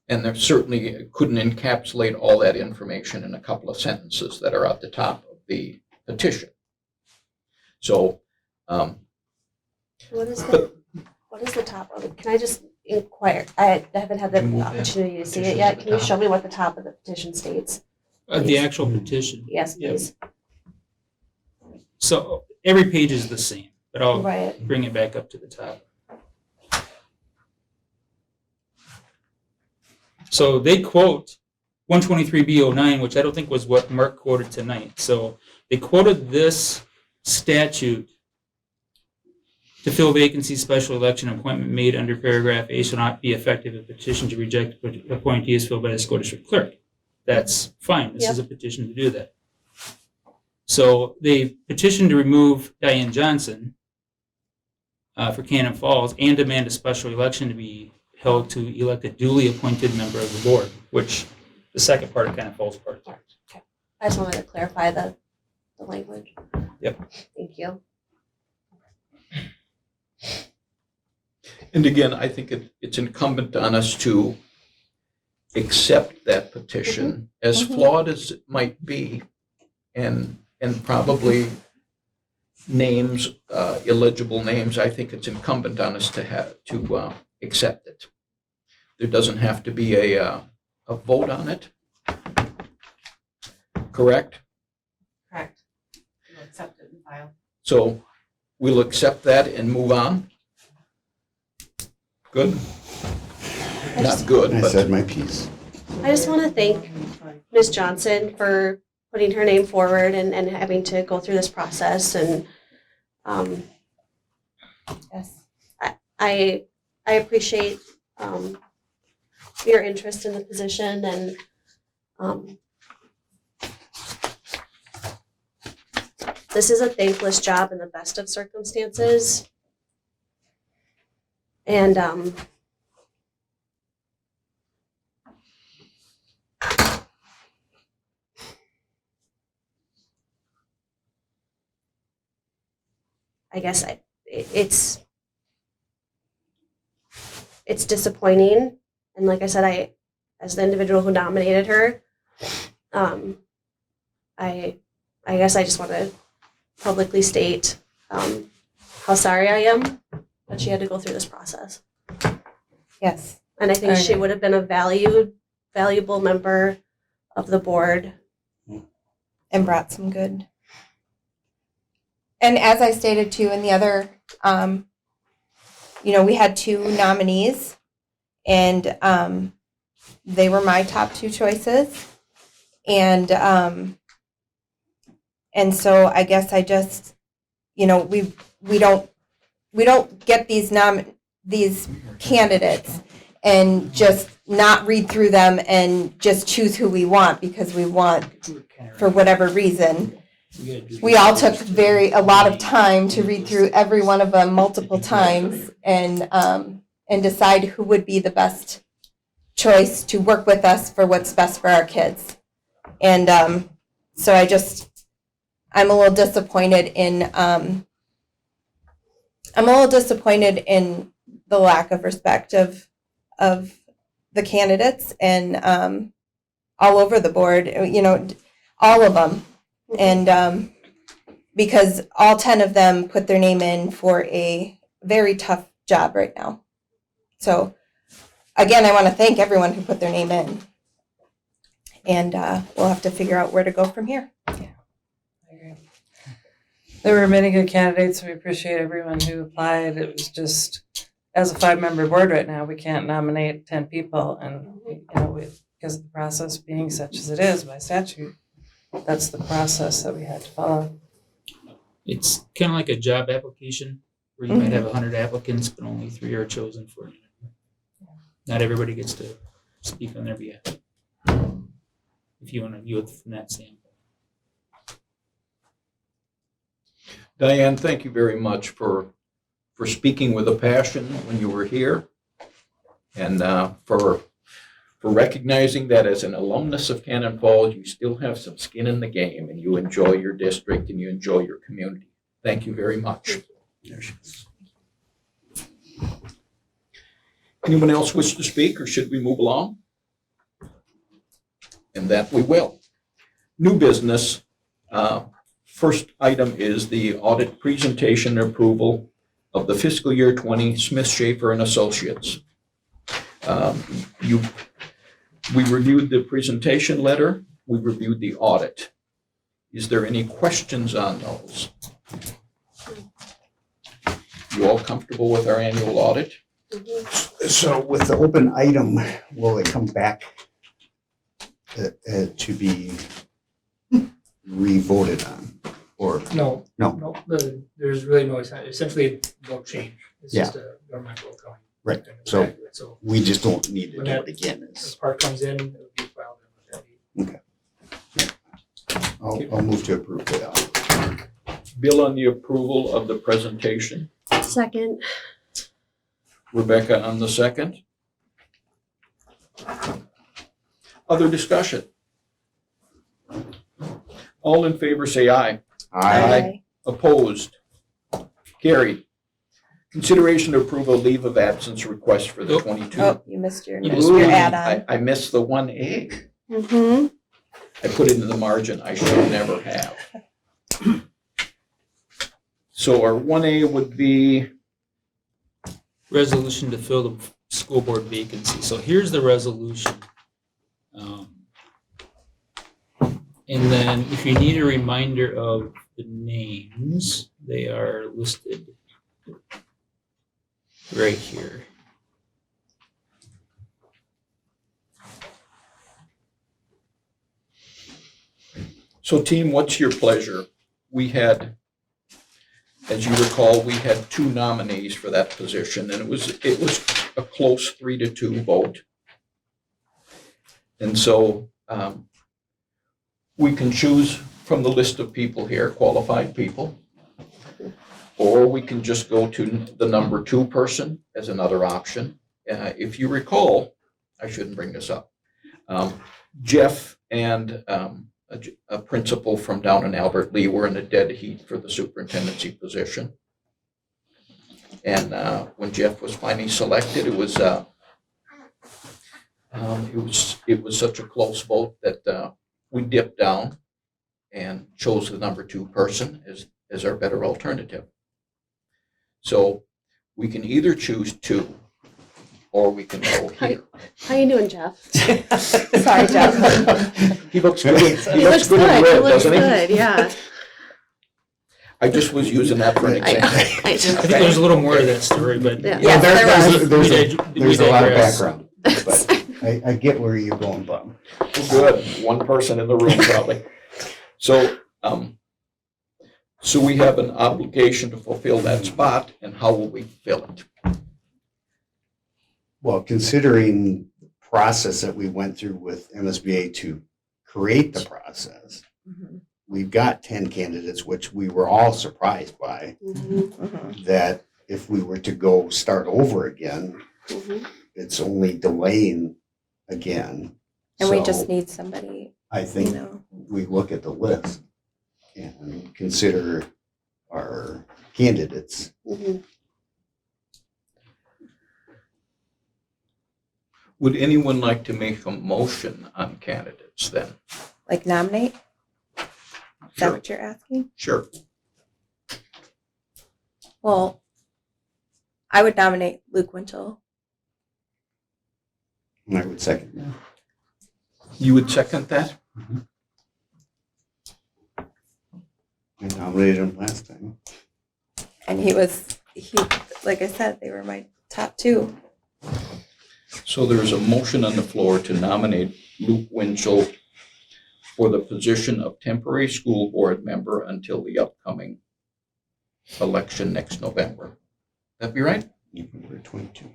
And there certainly couldn't encapsulate all that information in a couple of sentences that are at the top of the petition. So, What is the top of it? Can I just inquire? I haven't had the Move that opportunity to see petition it to yet. the Can you top. show me what the top of the petition states? The actual petition. Yes, Yep. please. So every page is the same, but I'll Right. bring it back up to the top. So they quote 123B09, which I don't think was what Mark quoted tonight. So they quoted this statute to fill vacancy, special election appointment made under paragraph A shall not be effective if petition to reject appointee is filled by the school district clerk. That's fine. This is a petition to do that. So they petitioned to remove Diane Johnson for Cannon Falls and demand a special election to be held to elect a duly appointed member of the board, which the second part kind of falls apart. Okay. I just wanted to clarify the language. Yep. Thank you. and again, I think it's incumbent on us to accept that petition, as flawed as it might be, and probably names, illegible names, I think it's incumbent on us to accept it. There doesn't have to be a vote on it. Correct? Correct. We'll accept it and file. So we'll accept that and move on. Good? Not good, I but said my piece. I just want to thank Ms. Johnson for putting her name forward and having to go through this process. And Yes. I appreciate your interest in the position, and this is a thankless job in the best of circumstances. And I guess it's disappointing. And like I said, as the individual who nominated her, I guess I just want to publicly state how sorry I am that she had to go through this process. Yes. And I think I she agree. would have been a valuable member of the board. And brought some good. And as I stated too in the other, we had two nominees, and they were my top two choices. And so I guess I just, we don't get these candidates and just not read through them and just choose who we want because we want, for whatever reason. We all took a lot of time to read through every one of them multiple times and decide who would be the best choice to work with us for what's best for our kids. And so I'm a little disappointed in the lack of respect of the candidates and all over the board, all of them. And because all 10 of them put their name in for a very tough job right now. So again, I want to thank everyone who put their name in. And we'll have to figure out where to go from here. There were many good candidates. We appreciate everyone who applied. It was just, as a 5-member board right now, we can't nominate 10 people. And, because of the process being such as it is by statute, that's the process that we had to follow. It's kind of like a job application where you might have 100 applicants, but only 3 are chosen for it. Not everybody gets to speak on their behalf. If you want to view it from that standpoint. Diane, thank you very much for speaking with a passion when you were here, and for recognizing that as an alumnus of Cannon Falls, you still have some skin in the game, and you enjoy your district and you enjoy your community. Thank you very much. There she is. Anyone else wish to speak, or should we move along? And that we will. New business. First item is the audit presentation and approval of the fiscal year 20 Smith Schaefer and Associates. We reviewed the presentation letter. We reviewed the audit. Is there any questions on those? You all comfortable with our annual audit? So with the open item, will it come back to be re-voted on? Or No. No. There's really essentially no change. It's just a governmental accounting. Right. So we just don't need to when do that it again. part comes in, it'll be filed in with that. Okay. I'll move to approve the audit. Bill on the approval of the presentation. Second. Rebecca on the second. Other discussion? All in favor say aye. Aye. Opposed? Carried. Consideration to approve a leave of absence request for the 22. Oh, you missed your Ooh, add-on. I missed the 1A. Mm-hmm. I put it in the margin. I should never have. So our 1A would be Resolution to fill the school board vacancy. So here's the resolution. And then if you need a reminder of the names, they are listed right here. So team, what's your pleasure? We had, as you recall, we had 2 nominees for that position, and it was a close 3-2 vote. And so we can choose from the list of people here, qualified people, or we can just go to the number 2 person as another option. If you recall, I shouldn't bring this up. Jeff and a principal from down in Albert Lee were in a dead heat for the superintendency position. And when Jeff was finally selected, it was such a close vote that we dipped down and chose the number 2 person as our better alternative. So we can either choose 2, or we can go here. How you doing, Jeff? Sorry, Jeff. He looks good. He looks good in good. red, He looks doesn't he? good. Yeah. I just was using that for an example. I think there's a little more to that story, but Yeah. Yes, There's a lot of digress. background, but I get where you're going, Bob. Good. 1 person in the room probably. So, so we have an obligation to fulfill that spot, and how will we fill it? Well, considering the process that we went through with MSBA to create the process, we've got 10 candidates, which we were all surprised by, that if we were to go start over again, it's only delaying again. And we So, just need somebody I You think know, we look at the list and consider our candidates. Mhm. Would anyone like to make a motion on candidates then? like nominate? Is that Sure. what you're asking? Sure. Well, I would nominate Luke Winchell. And I would second that. You would second that? I nominated him last time. And like I said, they were my top two. So there's a motion on the floor to nominate Luke Winchell for the position of temporary school board member until the upcoming election next November. That be right? November 22.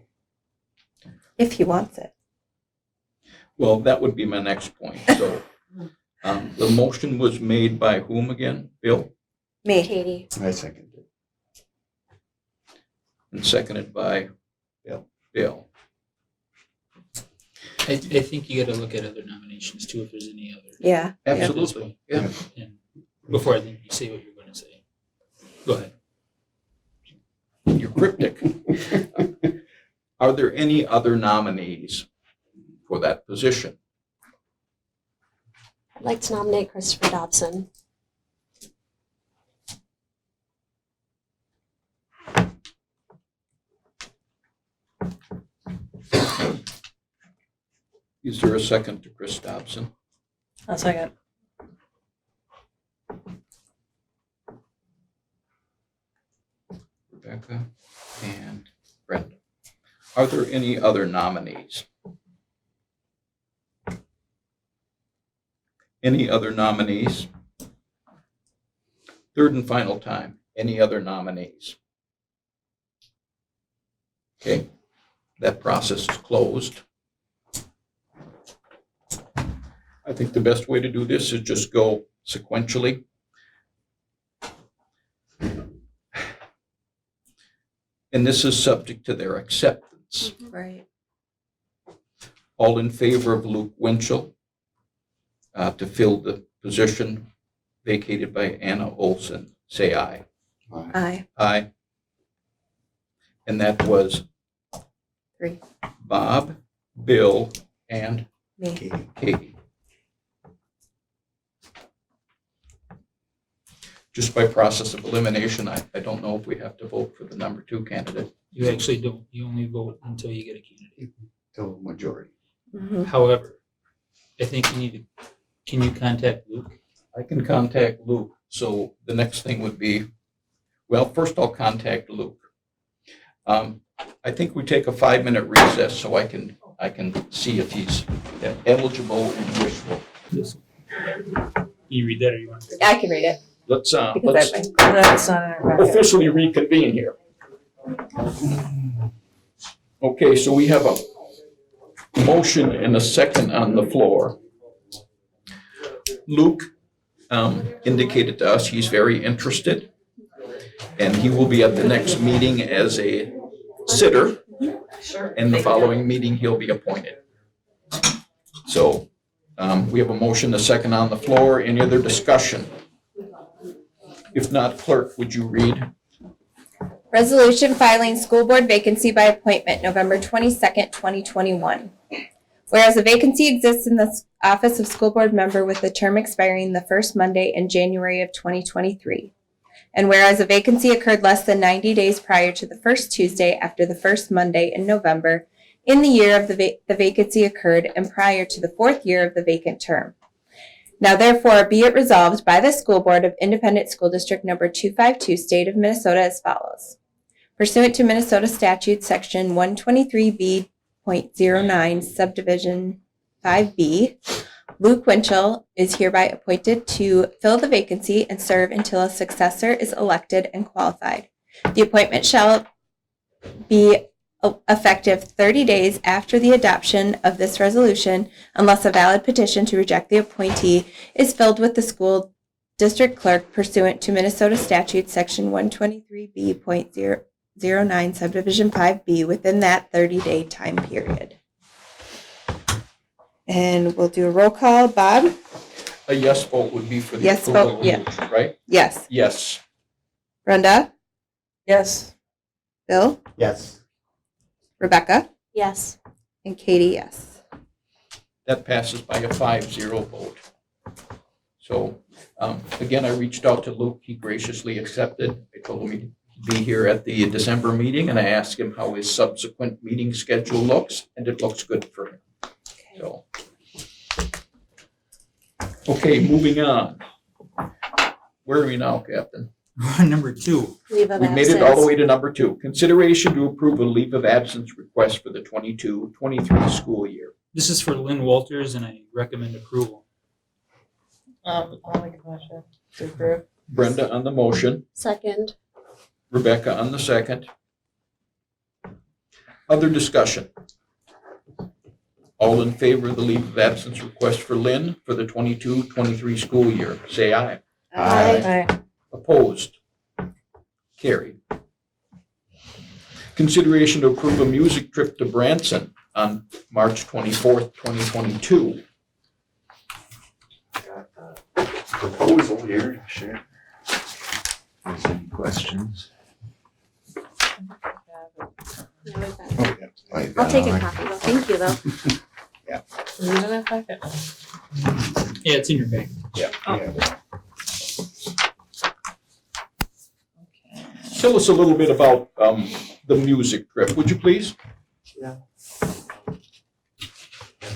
If he wants it. Well, that would be my next point. So the motion was made by whom again? Bill? Me. Katie. I second it. And seconded by Bill. I think you gotta look at other nominations too, if there's any other. Yeah. Absolutely. Yeah. And before I think you say what you're gonna say. Go ahead. You're cryptic. Are there any other nominees for that position? I'd like to nominate Christopher Dobson. Is there a second to Chris Dobson? I'll second. Rebecca and Brenda. Are there any other nominees? Any other nominees? Third and final time, any other nominees? Okay, that process is closed. I think the best way to do this is just go sequentially. And this is subject to their acceptance. Right. All in favor of Luke Winchell to fill the position vacated by Anna Olson, say aye. Aye. Aye. And that was 3. Bob, Bill, and Me. Katie. Just by process of elimination, I don't know if we have to vote for the number 2 candidate. You actually don't. You only vote until you get a candidate. Till majority. Mhm. However, I think you need to, can you contact Luke? I can contact Luke. So the next thing would be, well, first I'll contact Luke. I think we take a 5-minute recess so I can see if he's eligible and wishful. Can you read that or you want to? I can read it. Let's Because That's not in our packet. officially reconvene here. Okay, so we have a motion and a second on the floor. Luke indicated to us he's very interested, and he will be at the next meeting as a sitter, and the following meeting he'll be appointed. So we have a motion, a second on the floor. Any other discussion? If not, clerk, would you read? Resolution filing school board vacancy by appointment, November 22nd, 2021. Whereas a vacancy exists in the office of school board member with the term expiring the first Monday in January of 2023. And whereas a vacancy occurred less than 90 days prior to the first Tuesday after the first Monday in November in the year of the vacancy occurred and prior to the 4th year of the vacant term. Now therefore be it resolved by the School Board of Independent School District Number 252, State of Minnesota as follows. Pursuant to Minnesota Statute Section 123B.09 Subdivision 5B, Luke Winchell is hereby appointed to fill the vacancy and serve until a successor is elected and qualified. The appointment shall be effective 30 days after the adoption of this resolution unless a valid petition to reject the appointee is filed with the school district clerk pursuant to Minnesota Statute Section 123B.09 Subdivision 5B within that 30-day time period. And we'll do a roll call. Bob? A yes vote would be for the Yes approval vote, of yeah. the motion, right? Yes. Yes. Brenda? Yes. Bill? Yes. Rebecca? Yes. And Katie, yes. That passes by a 5-0 vote. So, again, I reached out to Luke. He graciously accepted. I told him he'd be here at the December meeting, and I asked him how his subsequent meeting schedule looks, and it looks good for him. So, okay, moving on. Where are we now, Captain? Number 2. Leave of We made it all the absence. way to number 2. Consideration to approve a leave of absence request for the 22-23 school year. This is for Lynn Walters, and I recommend approval. I'll make a motion to approve. Brenda on the motion, Second. Rebecca on the second. Other discussion? All in favor of the leave of absence request for Lynn for the 22-23 school year, say aye. Aye. Opposed? Carried. Consideration to approve a music trip to Branson on March 24th, 2022. Got the proposal here to share. If there's any questions? I'll take a copy though. Thank you though. Is it in that packet? Yeah, it's in your bag. Yeah. Tell us a little bit about the music trip, would you please? I've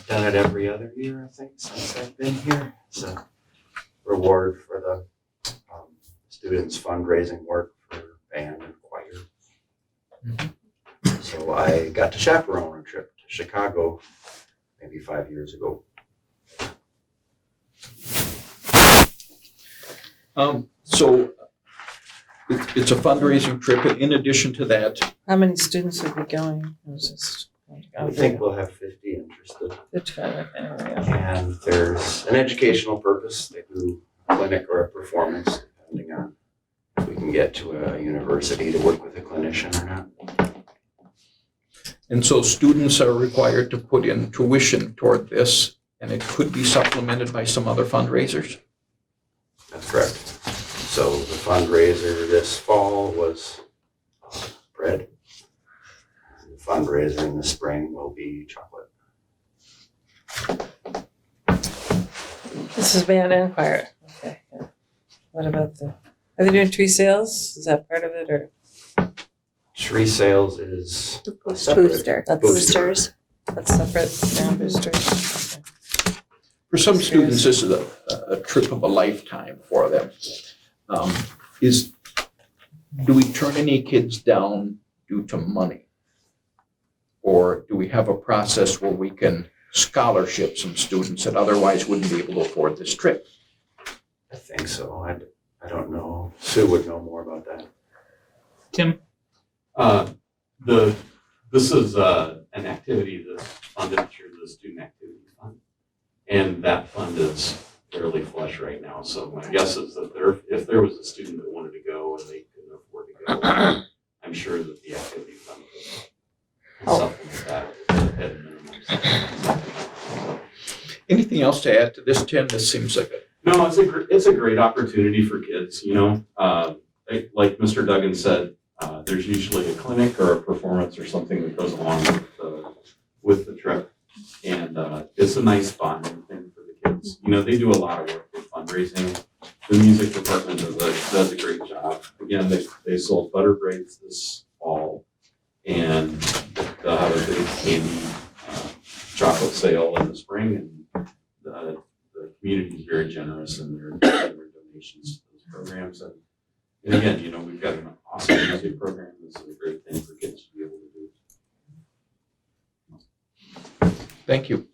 done it every other year, I think, since I've been here. It's a reward for the students' fundraising work for band and choir. So I got to chaperone a trip to Chicago maybe 5 years ago. So it's a fundraising trip. In addition to that, How many students would be going? It was just. I think we'll have 50 interested. 55, yeah. And there's an educational purpose. They do a clinic or a performance, depending on if we can get to a university to work with a clinician or not. and so students are required to put in tuition toward this, and it could be supplemented by some other fundraisers. That's correct. So the fundraiser this fall was bread. And the fundraiser in the spring will be chocolate. This is band and choir. Okay. Yeah. What about are they doing tree sales? Is that part of it or? Tree sales is a separate Booster. That's Boosters. That's separate. Yeah, boosters. For some students, this is a trip of a lifetime for them. Do we turn any kids down due to money? Or do we have a process where we can scholarship some students that otherwise wouldn't be able to afford this trip? I think so. I don't know. Sue would know more about that. Tim? This is an activity that's funded through the Student Activity Fund. And that fund is fairly flush right now. So my guess is that if there was a student that wanted to go and they couldn't afford to go, I'm sure that the activity fund could supplement that at minimum. Anything else to add to this, Tim? This seems like No, it's a great opportunity for kids, you know. Like Mr. Duggan said, there's usually a clinic or a performance or something that goes along with the trip. And it's a nice bonding thing for the kids. You know, they do a lot of work with fundraising. The music department does a great job. Again, they sold butter braids this fall, and they'll have a big candy chocolate sale in the spring. And the community is very generous in their donations to those programs. And again, you know, we've got an awesome music program. This is a great thing for kids to be able to do. Thank you.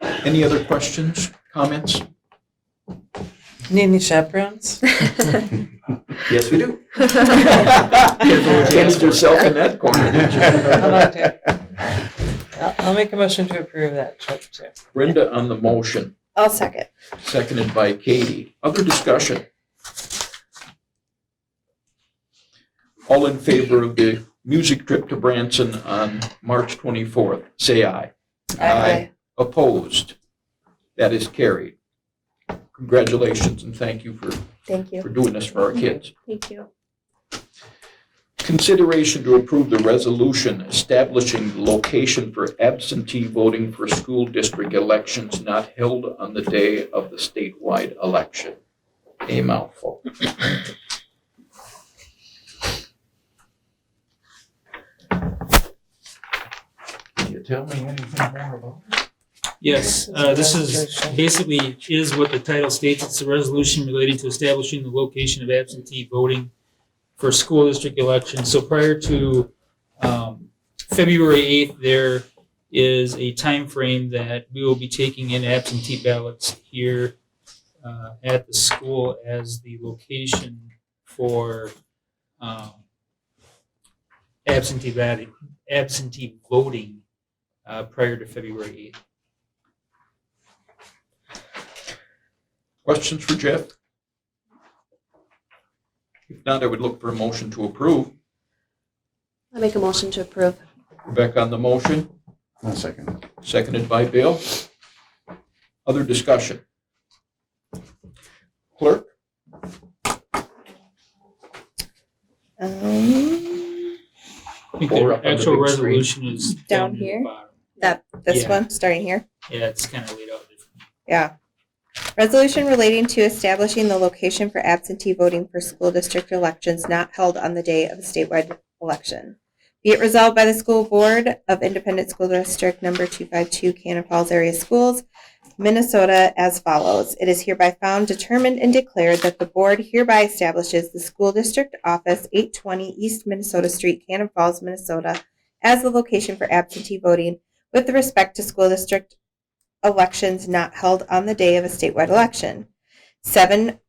Any other questions, comments? Need any chaperones? Yes, we do. Cast yourself in that corner, didn't you? I'll make a motion to approve that trip too. Brenda on the motion, I'll second. seconded by Katie. Other discussion? All in favor of the music trip to Branson on March 24th, say aye. Aye. Opposed? That is carried. Congratulations and thank you for Thank you. doing this for our kids. Thank you. Consideration to approve the resolution establishing the location for absentee voting for school district elections not held on the day of the statewide election. A mouthful. Can you tell me anything more about it? Yes, this is basically is what the title states. It's a resolution relating to establishing the location of absentee voting for school district elections. So prior to February 8th, there is a time frame that we will be taking in absentee ballots here at the school as the location for absentee voting prior to February 8th. Questions for Jeff? If not, I would look for a motion to approve. I make a motion to approve. Rebecca on the motion, One second. seconded by Bill. Other discussion? Clerk? I think Or the up on the actual big screen. resolution is Down near the here? bottom. This Yeah. one, starting here? Yeah, it's kind of laid out different. Yeah. Resolution relating to establishing the location for absentee voting for school district elections not held on the day of a statewide election. Be it resolved by the School Board of Independent School District Number 252, Cannon Falls Area Schools, Minnesota, as follows. It is hereby found, determined, and declared that the board hereby establishes the school district office 820 East Minnesota Street, Cannon Falls, Minnesota, as the location for absentee voting with respect to school district elections not held on the day of a statewide election. 7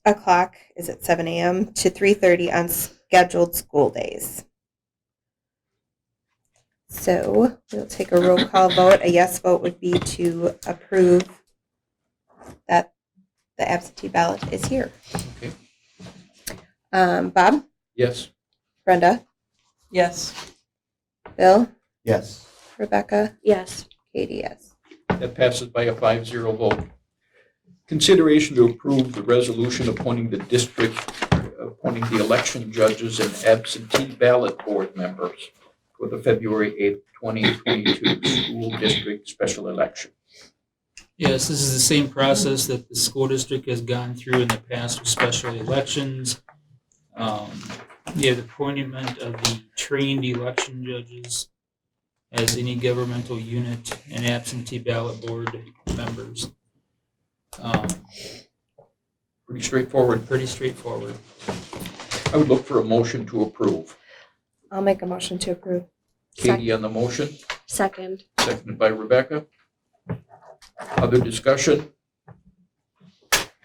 o'clock, is it 7 a.m. to 3:30 on scheduled school days. So we'll take a roll call vote. A yes vote would be to approve that the absentee ballot is here. Okay. Bob? Yes. Brenda? Yes. Bill? Yes. Rebecca? Yes. Katie, yes. That passes by a 5-0 vote. Consideration to approve the resolution appointing the election judges and absentee ballot board members for the February 8th, 2022 school district special election. Yes, this is the same process that the school district has gone through in the past with special elections. The appointment of the trained election judges as any governmental unit and absentee ballot board members. Pretty straightforward. Pretty straightforward. I would look for a motion to approve. I'll make a motion to approve. Katie on the motion, Second. seconded by Rebecca. Other discussion?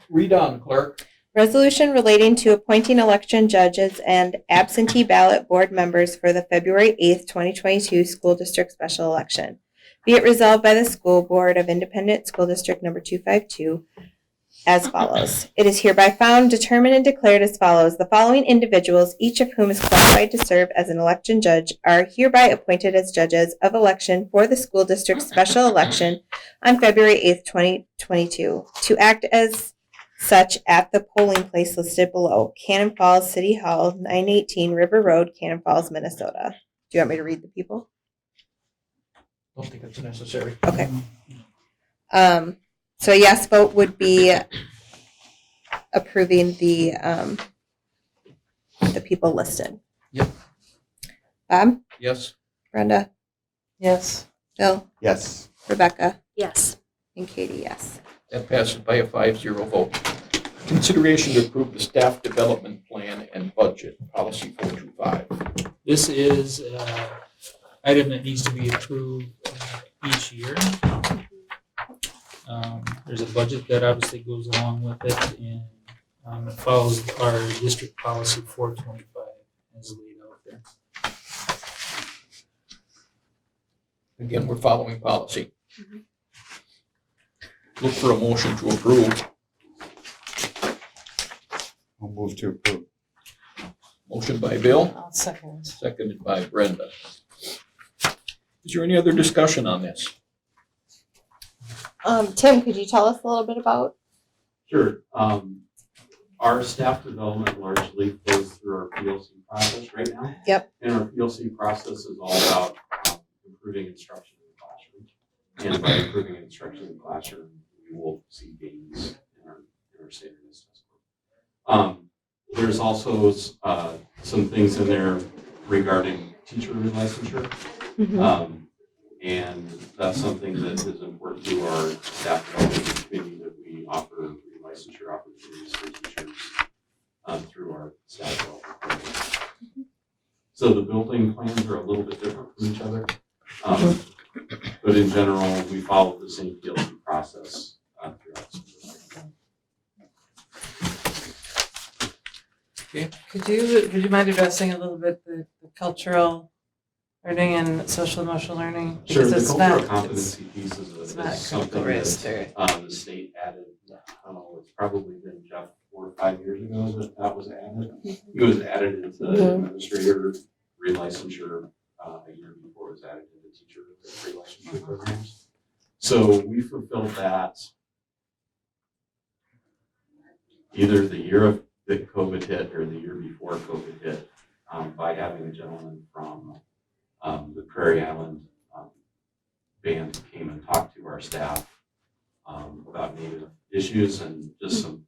Read on, clerk. Resolution relating to appointing election judges and absentee ballot board members for the February 8th, 2022 school district special election. Be it resolved by the School Board of Independent School District Number 252 as follows. It is hereby found, determined, and declared as follows. The following individuals, each of whom is qualified to serve as an election judge, are hereby appointed as judges of election for the school district special election on February 8th, 2022, to act as such at the polling place listed below. Cannon Falls City Hall, 918 River Road, Cannon Falls, Minnesota. Do you want me to read the people? Don't think it's necessary. Okay. So a yes vote would be approving the people listed. Yep. Bob? Yes. Brenda? Yes. Bill? Yes. Rebecca? Yes. And Katie, yes. That passes by a 5-0 vote. Consideration to approve the staff development plan and budget, policy 425. This is an item that needs to be approved each year. There's a budget that obviously goes along with it, and it follows our district policy 425 as laid out there. Again, we're following policy. Look for a motion to approve. I'll move to approve. Motion by Bill, I'll second. seconded by Brenda. Is there any other discussion on this? Tim, could you tell us a little bit about? Sure. Our staff development largely flows through our PLC process right now. Yep. And our PLC process is all about improving instruction in the classroom. And by improving instruction in the classroom, we will see gains in our standardized test score. There's also some things in there regarding teacher relicensure. And that's something that is important to our staff development committee, that we offer relicensure opportunities for teachers through our staff development program. So the building plans are a little bit different from each other. But in general, we follow the same PLC process throughout the school. Okay. Would you mind addressing a little bit the cultural learning and social emotional learning? Sure, Because the it's cultural not, competency piece is not something critical race that theory. the state added. I don't know, it's probably been, Jeff, 4 or 5 years ago that was added. It was added into the administrator relicensure a year before it was added into teacher relicensure programs. So we fulfilled that either the year that COVID hit or the year before COVID hit by having a gentleman from the Prairie Island band came and talked to our staff about Native issues and just some,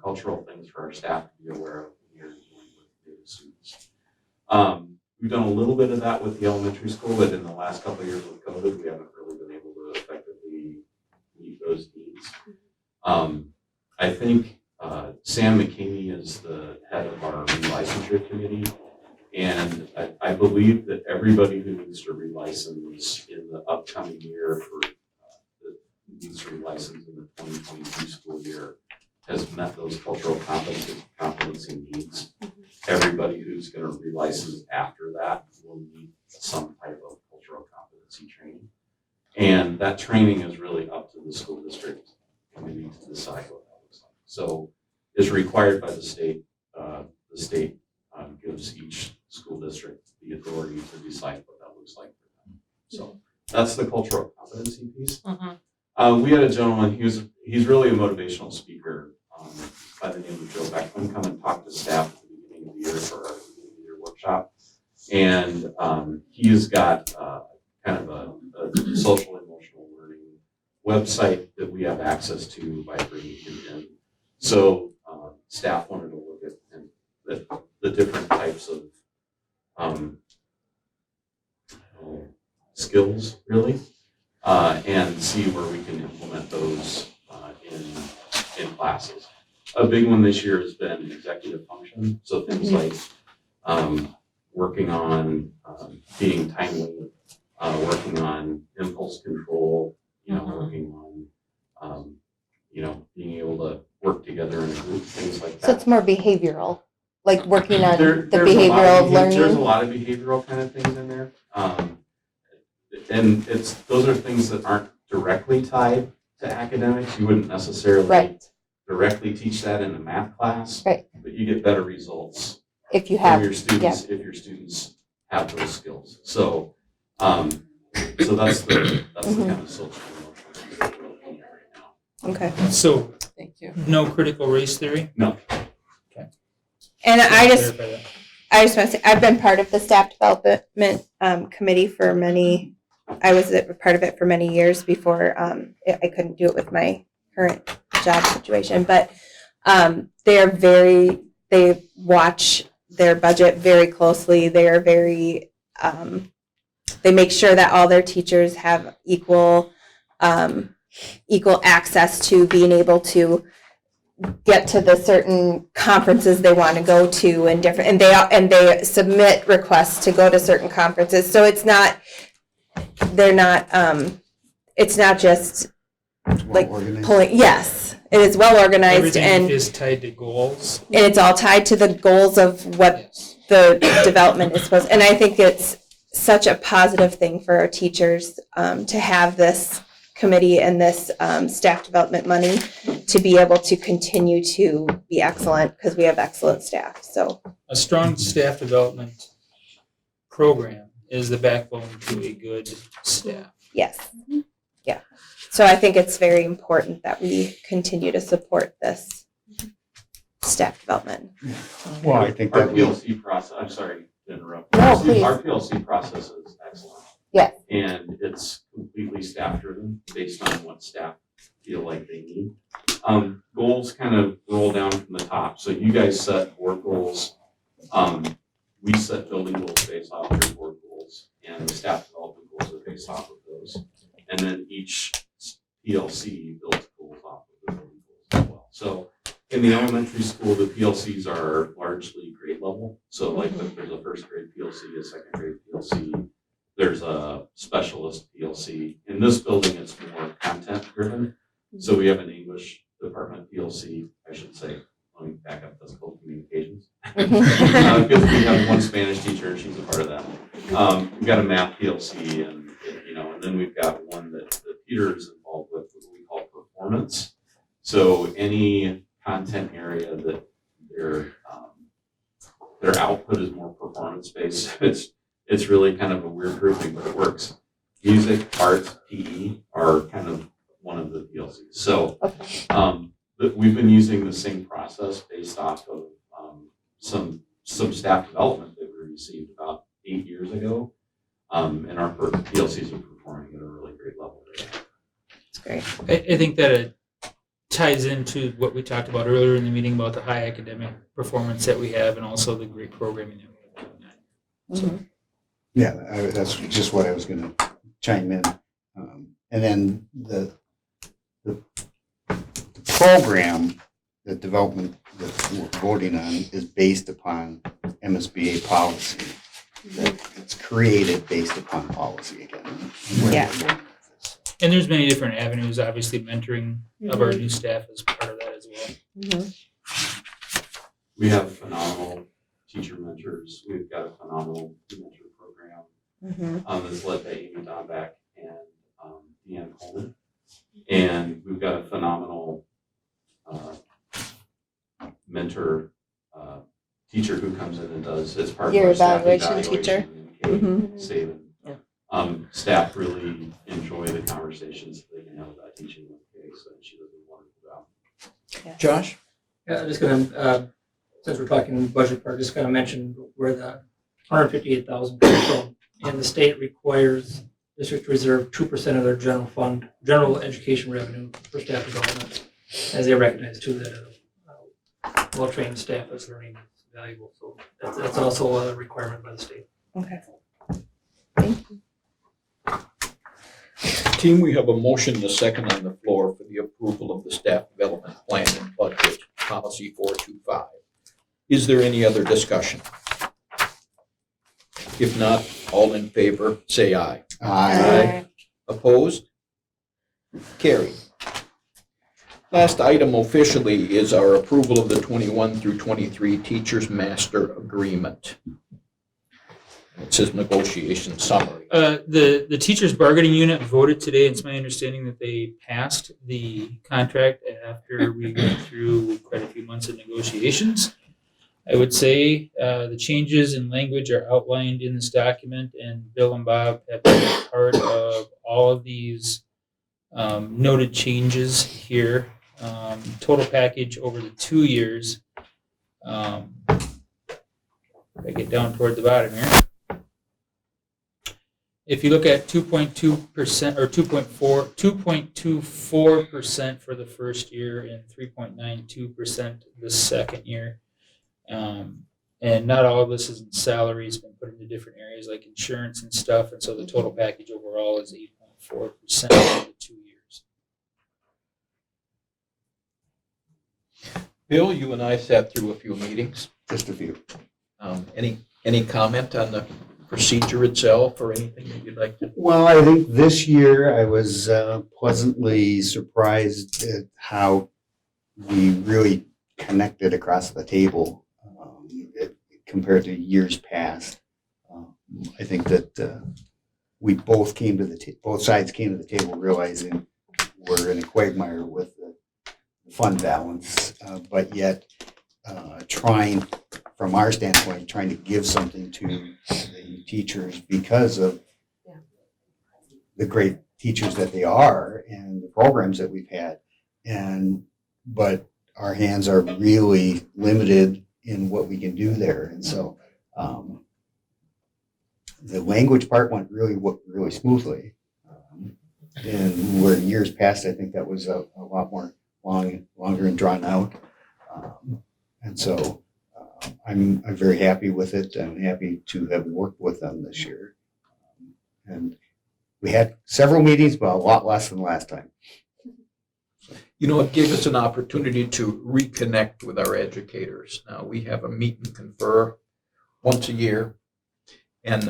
cultural things for our staff to be aware of when you're dealing with Native students. We've done a little bit of that with the elementary school, but in the last couple of years with COVID, we haven't really been able to effectively meet those needs. I think Sam McKinney is the head of our relicensure committee. And I believe that everybody who needs to relicense in the upcoming year that needs to relicense in the 2022 school year has met those cultural competency needs. Everybody who's going to relicense after that will need some type of cultural competency training. And that training is really up to the school district committee to decide what that looks like. So it's required by the state. The state gives each school district the authority to decide what that looks like for them. So that's the cultural competency piece. We had a gentleman, he's really a motivational speaker by the name of Joe Beckman, come and talk to staff at the beginning of the year for our beginning of the year workshop. And he's got kind of a social emotional learning website that we have access to by bringing him in. So staff wanted to look at the different types of skills, really, and see where we can implement those in classes. A big one this year has been executive function, so things like working on being timely, working on impulse control, working on being able to work together in a group, things like that. So it's more behavioral, like working on the There's behavioral of learning. There's a lot of behavioral kind of things in there. And those are things that aren't directly tied to academics. You wouldn't necessarily directly teach that in a math class, but you get better results if you have from your students if your students have those skills. So that's the kind of social emotional that we're looking at right now. Okay. So, thank you. No critical race theory? No. And I just want to say, I've been part of the staff development committee for many. I was a part of it for many years before I couldn't do it with my current job situation. But they watch their budget very closely. They are very, they make sure that all their teachers have equal access to being able to get to the certain conferences they want to go to and they submit requests to go to certain conferences. So it's not just like pulling. Yes, it is well organized. Everything and is tied to goals. And it's all tied to the goals of what the development is supposed. And I think it's such a positive thing for our teachers to have this committee and this staff development money to be able to continue to be excellent because we have excellent staff. So a strong staff development program is the backbone to a good staff. Yes. Yeah. So I think it's very important that we continue to support this staff development. Well, I think Our that we, PLC process, I'm sorry to interrupt. No, please. Our PLC process is excellent. Yeah. And it's completely staff driven based on what staff feel like they need. Goals kind of roll down from the top. So you guys set board goals. We set building goals based off your board goals, and the staff development goals are based off of those. And then each PLC builds goals off of the building goals as well. So in the elementary school, the PLCs are largely grade level. So like there's a first grade PLC, a second grade PLC. There's a specialist PLC. In this building, it's more content driven. So we have an English department PLC, I should say. Let me back up, that's called communications. Because we have one Spanish teacher, and she's a part of that. We've got a math PLC, and then we've got one that Peter is involved with, what we call performance. So any content area that their output is more performance based. It's really kind of a weird grouping, but it works. Music, art, PE are kind of one of the PLCs. So we've been using the same process based off of some staff development that we received about 8 years ago. And our PLCs are performing at a really great level. That's great. I think that it ties into what we talked about earlier in the meeting about the high academic performance that we have and also the great programming that we have. So, yeah, that's just what I was going to chime in. And then the program, the development that we're voting on is based upon MSBA policy. It's created based upon policy again. Yeah. and there's many different avenues. Obviously, mentoring of our new staff is part of that as well. We have phenomenal teacher mentors. We've got a phenomenal mentor program that's led by Amy Donback and Deanne Coleman. And we've got a phenomenal mentor teacher who comes in and does, as part of Your our staff evaluation teacher. Saban. Staff really enjoy the conversations that they can have about teaching with Kay, so she does a wonderful job. Josh? Yeah, I'm just gonna, since we're talking budget part, just gonna mention where the $158,000 comes from. And the state requires districts to reserve 2% of their general fund, general education revenue for staff development, as they recognize too that well-trained staff is learning is valuable. So that's also a requirement by the state. Okay. Thank you. Team, we have a motion and a second on the floor for the approval of the staff development plan and budget policy 425. Is there any other discussion? If not, all in favor, say aye. Aye. Opposed? Carried. Last item officially is our approval of the 21 through 23 Teachers Master Agreement. It says negotiation summary. The teachers bargaining unit voted today. It's my understanding that they passed the contract after we went through quite a few months of negotiations. I would say the changes in language are outlined in this document, and Bill and Bob have been part of all of these noted changes here. Total package over the 2 years. If I get down toward the bottom here. If you look at 2.2% or 2.24% for the first year and 3.92% the second year, and not all of this is in salaries, been put into different areas like insurance and stuff, and so the total package overall is 8.4% for the 2 years. Bill, you and I sat through a few meetings. Just a few. Any comment on the procedure itself or anything that you'd like to? Well, I think this year I was pleasantly surprised at how we really connected across the table compared to years past. I think that we both came to both sides came to the table realizing we're in a quagmire with the fund balance, but yet trying, from our standpoint, trying to give something to the teachers because of the great teachers that they are and the programs that we've had. But our hands are really limited in what we can do there. And so the language part went really smoothly. And where years past, I think that was a lot more longer and drawn out. And so I'm very happy with it. I'm happy to have worked with them this year. And we had several meetings, but a lot less than last time. You know, it gave us an opportunity to reconnect with our educators. Now, we have a meet and confer once a year, and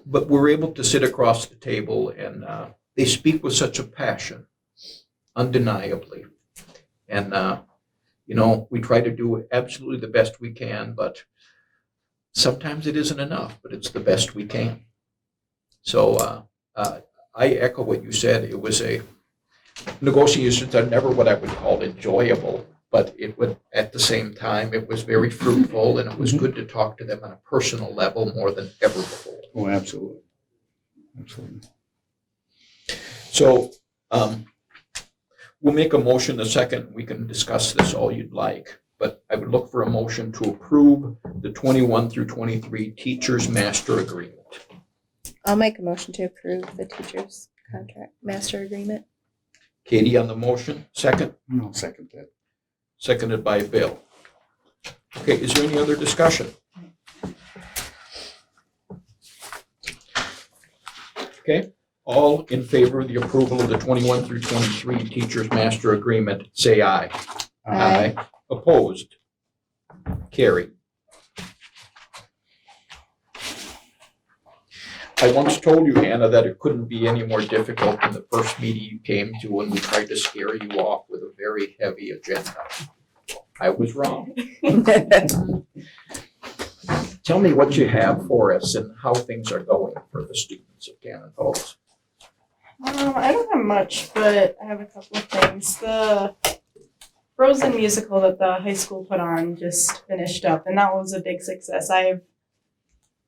but we're able to sit across the table, and they speak with such a passion, undeniably. And, you know, we try to do absolutely the best we can, but sometimes it isn't enough, but it's the best we can. So I echo what you said. It was negotiations are never what I would call enjoyable, but it would, at the same time, it was very fruitful, and it was good to talk to them on a personal level more than ever before. Oh, absolutely. Absolutely. So we'll make a motion a second. We can discuss this all you'd like, but I would look for a motion to approve the 21 through 23 Teachers Master Agreement. I'll make a motion to approve the teacher's contract master agreement. Katie on the motion, second? I'll second that. Seconded by Bill. Okay, is there any other discussion? Okay, all in favor of the approval of the 21 through 23 Teachers Master Agreement, say aye. Aye. Opposed? Carried. I once told you, Hannah, that it couldn't be any more difficult than the first meeting you came to when we tried to scare you off with a very heavy agenda. I was wrong. Tell me what you have for us and how things are going for the students of Cannon Falls. I don't have much, but I have a couple of things. The Frozen musical that the high school put on just finished up, and that was a big success.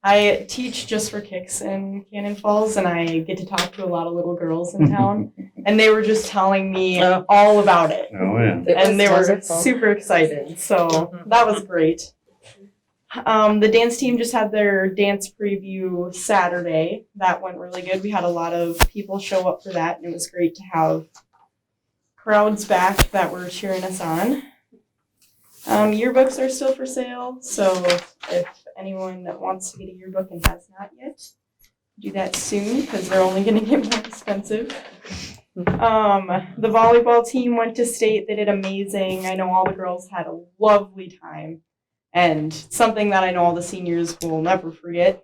I teach just for kicks in Cannon Falls, and I get to talk to a lot of little girls in town, and they were just telling me all about it. Oh, yeah. And they were super excited, so that was great. The dance team just had their dance preview Saturday. That went really good. We had a lot of people show up for that, and it was great to have crowds back that were cheering us on. Yearbooks are still for sale, so if anyone that wants to get a yearbook and has not yet, do that soon because they're only going to get more expensive. The volleyball team went to state. They did amazing. I know all the girls had a lovely time, and something that I know all the seniors will never forget.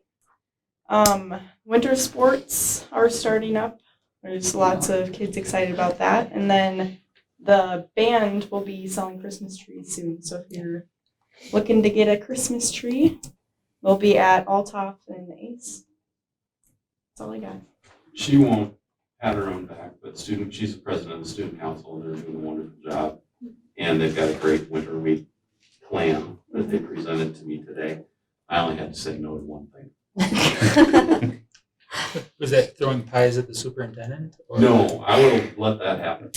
Winter sports are starting up. There's lots of kids excited about that. And then the band will be selling Christmas trees soon. So if you're looking to get a Christmas tree, they'll be at Altoff and the Ace. That's all I got. She won't pat her own back, but she's the president of the student council, and they're doing a wonderful job. And they've got a great winter week plan that they presented to me today. I only had to say no to one thing. Was that throwing pies at the superintendent? Or? No, I would have let that happen.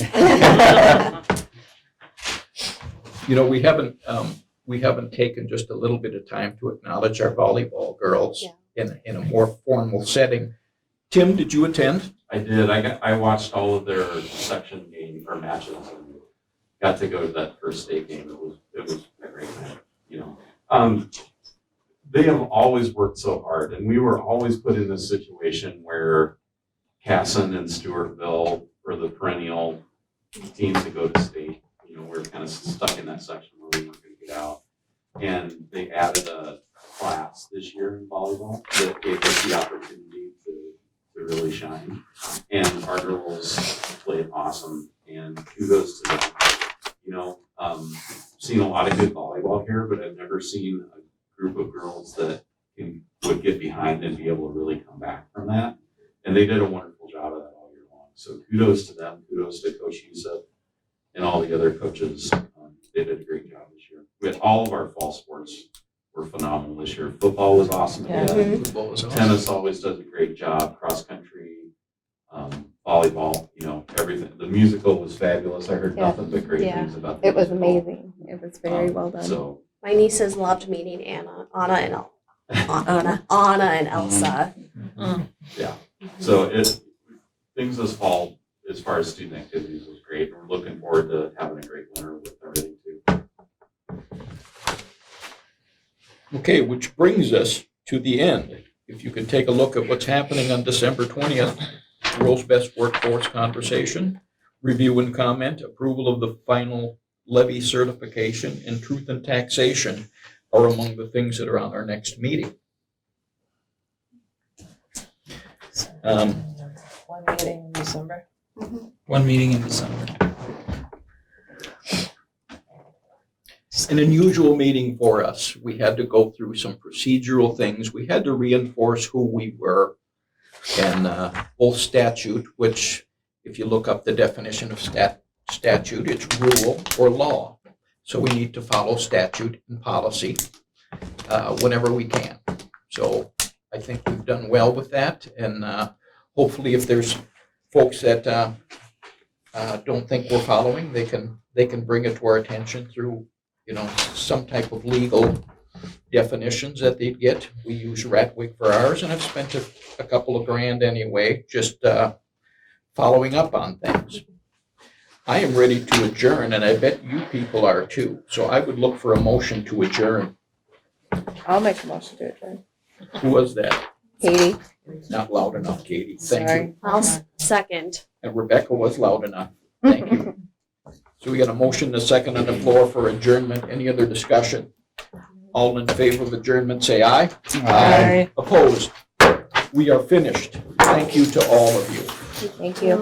You know, we haven't taken just a little bit of time to acknowledge our volleyball girls in a more formal setting. Tim, did you attend? I did. I watched all of their section game or matches and got to go to that first state game. It was a great night. You know, they have always worked so hard, and we were always put in this situation where Casson and Stewartville were the perennial teams to go to state. You know, we were kind of stuck in that section where we weren't going to get out. And they added a class this year in volleyball that gave us the opportunity to really shine. And our girls played awesome, and kudos to them. You know, seen a lot of good volleyball here, but I've never seen a group of girls that would get behind and be able to really come back from that. And they did a wonderful job of that all year long. So kudos to them, kudos to Coach Yusuf and all the other coaches. They did a great job this year. We had all of our fall sports were phenomenal this year. Football was awesome. Football was awesome. Tennis always does a great job. Cross country, volleyball, everything. The musical was fabulous. I heard Yeah. nothing but great Yeah. things about the It was musical. amazing. It was very well done. So, My nieces loved meeting Anna and Elsa. yeah. So things this fall, as far as student activities, was great. We're looking forward to having a great winter with everything too. Okay, which brings us to the end. If you could take a look at what's happening on December 20th, World's Best Workforce Conversation, review and comment, approval of the final levy certification, and truth and taxation are among the things that are on our next meeting. One meeting in December. One meeting in December. An unusual meeting for us. We had to go through some procedural things. We had to reinforce who we were. And both statute, which if you look up the definition of statute, it's rule or law. So we need to follow statute and policy whenever we can. So I think we've done well with that. And hopefully if there's folks that don't think we're following, they can bring it to our attention through some type of legal definitions that they'd get. We use Ratwig for ours, and I've spent a couple of grand anyway, just following up on things. I am ready to adjourn, and I bet you people are too. So I would look for a motion to adjourn. I'll make a motion to adjourn. Who was that? Katie. Not loud enough, Katie. Thank you. I'll second. And Rebecca was loud enough. Thank you. So we got a motion, and a second on the floor for adjournment. Any other discussion? All in favor of adjournment, say aye. Aye. Opposed? We are finished. Thank you to all of you. Thank you.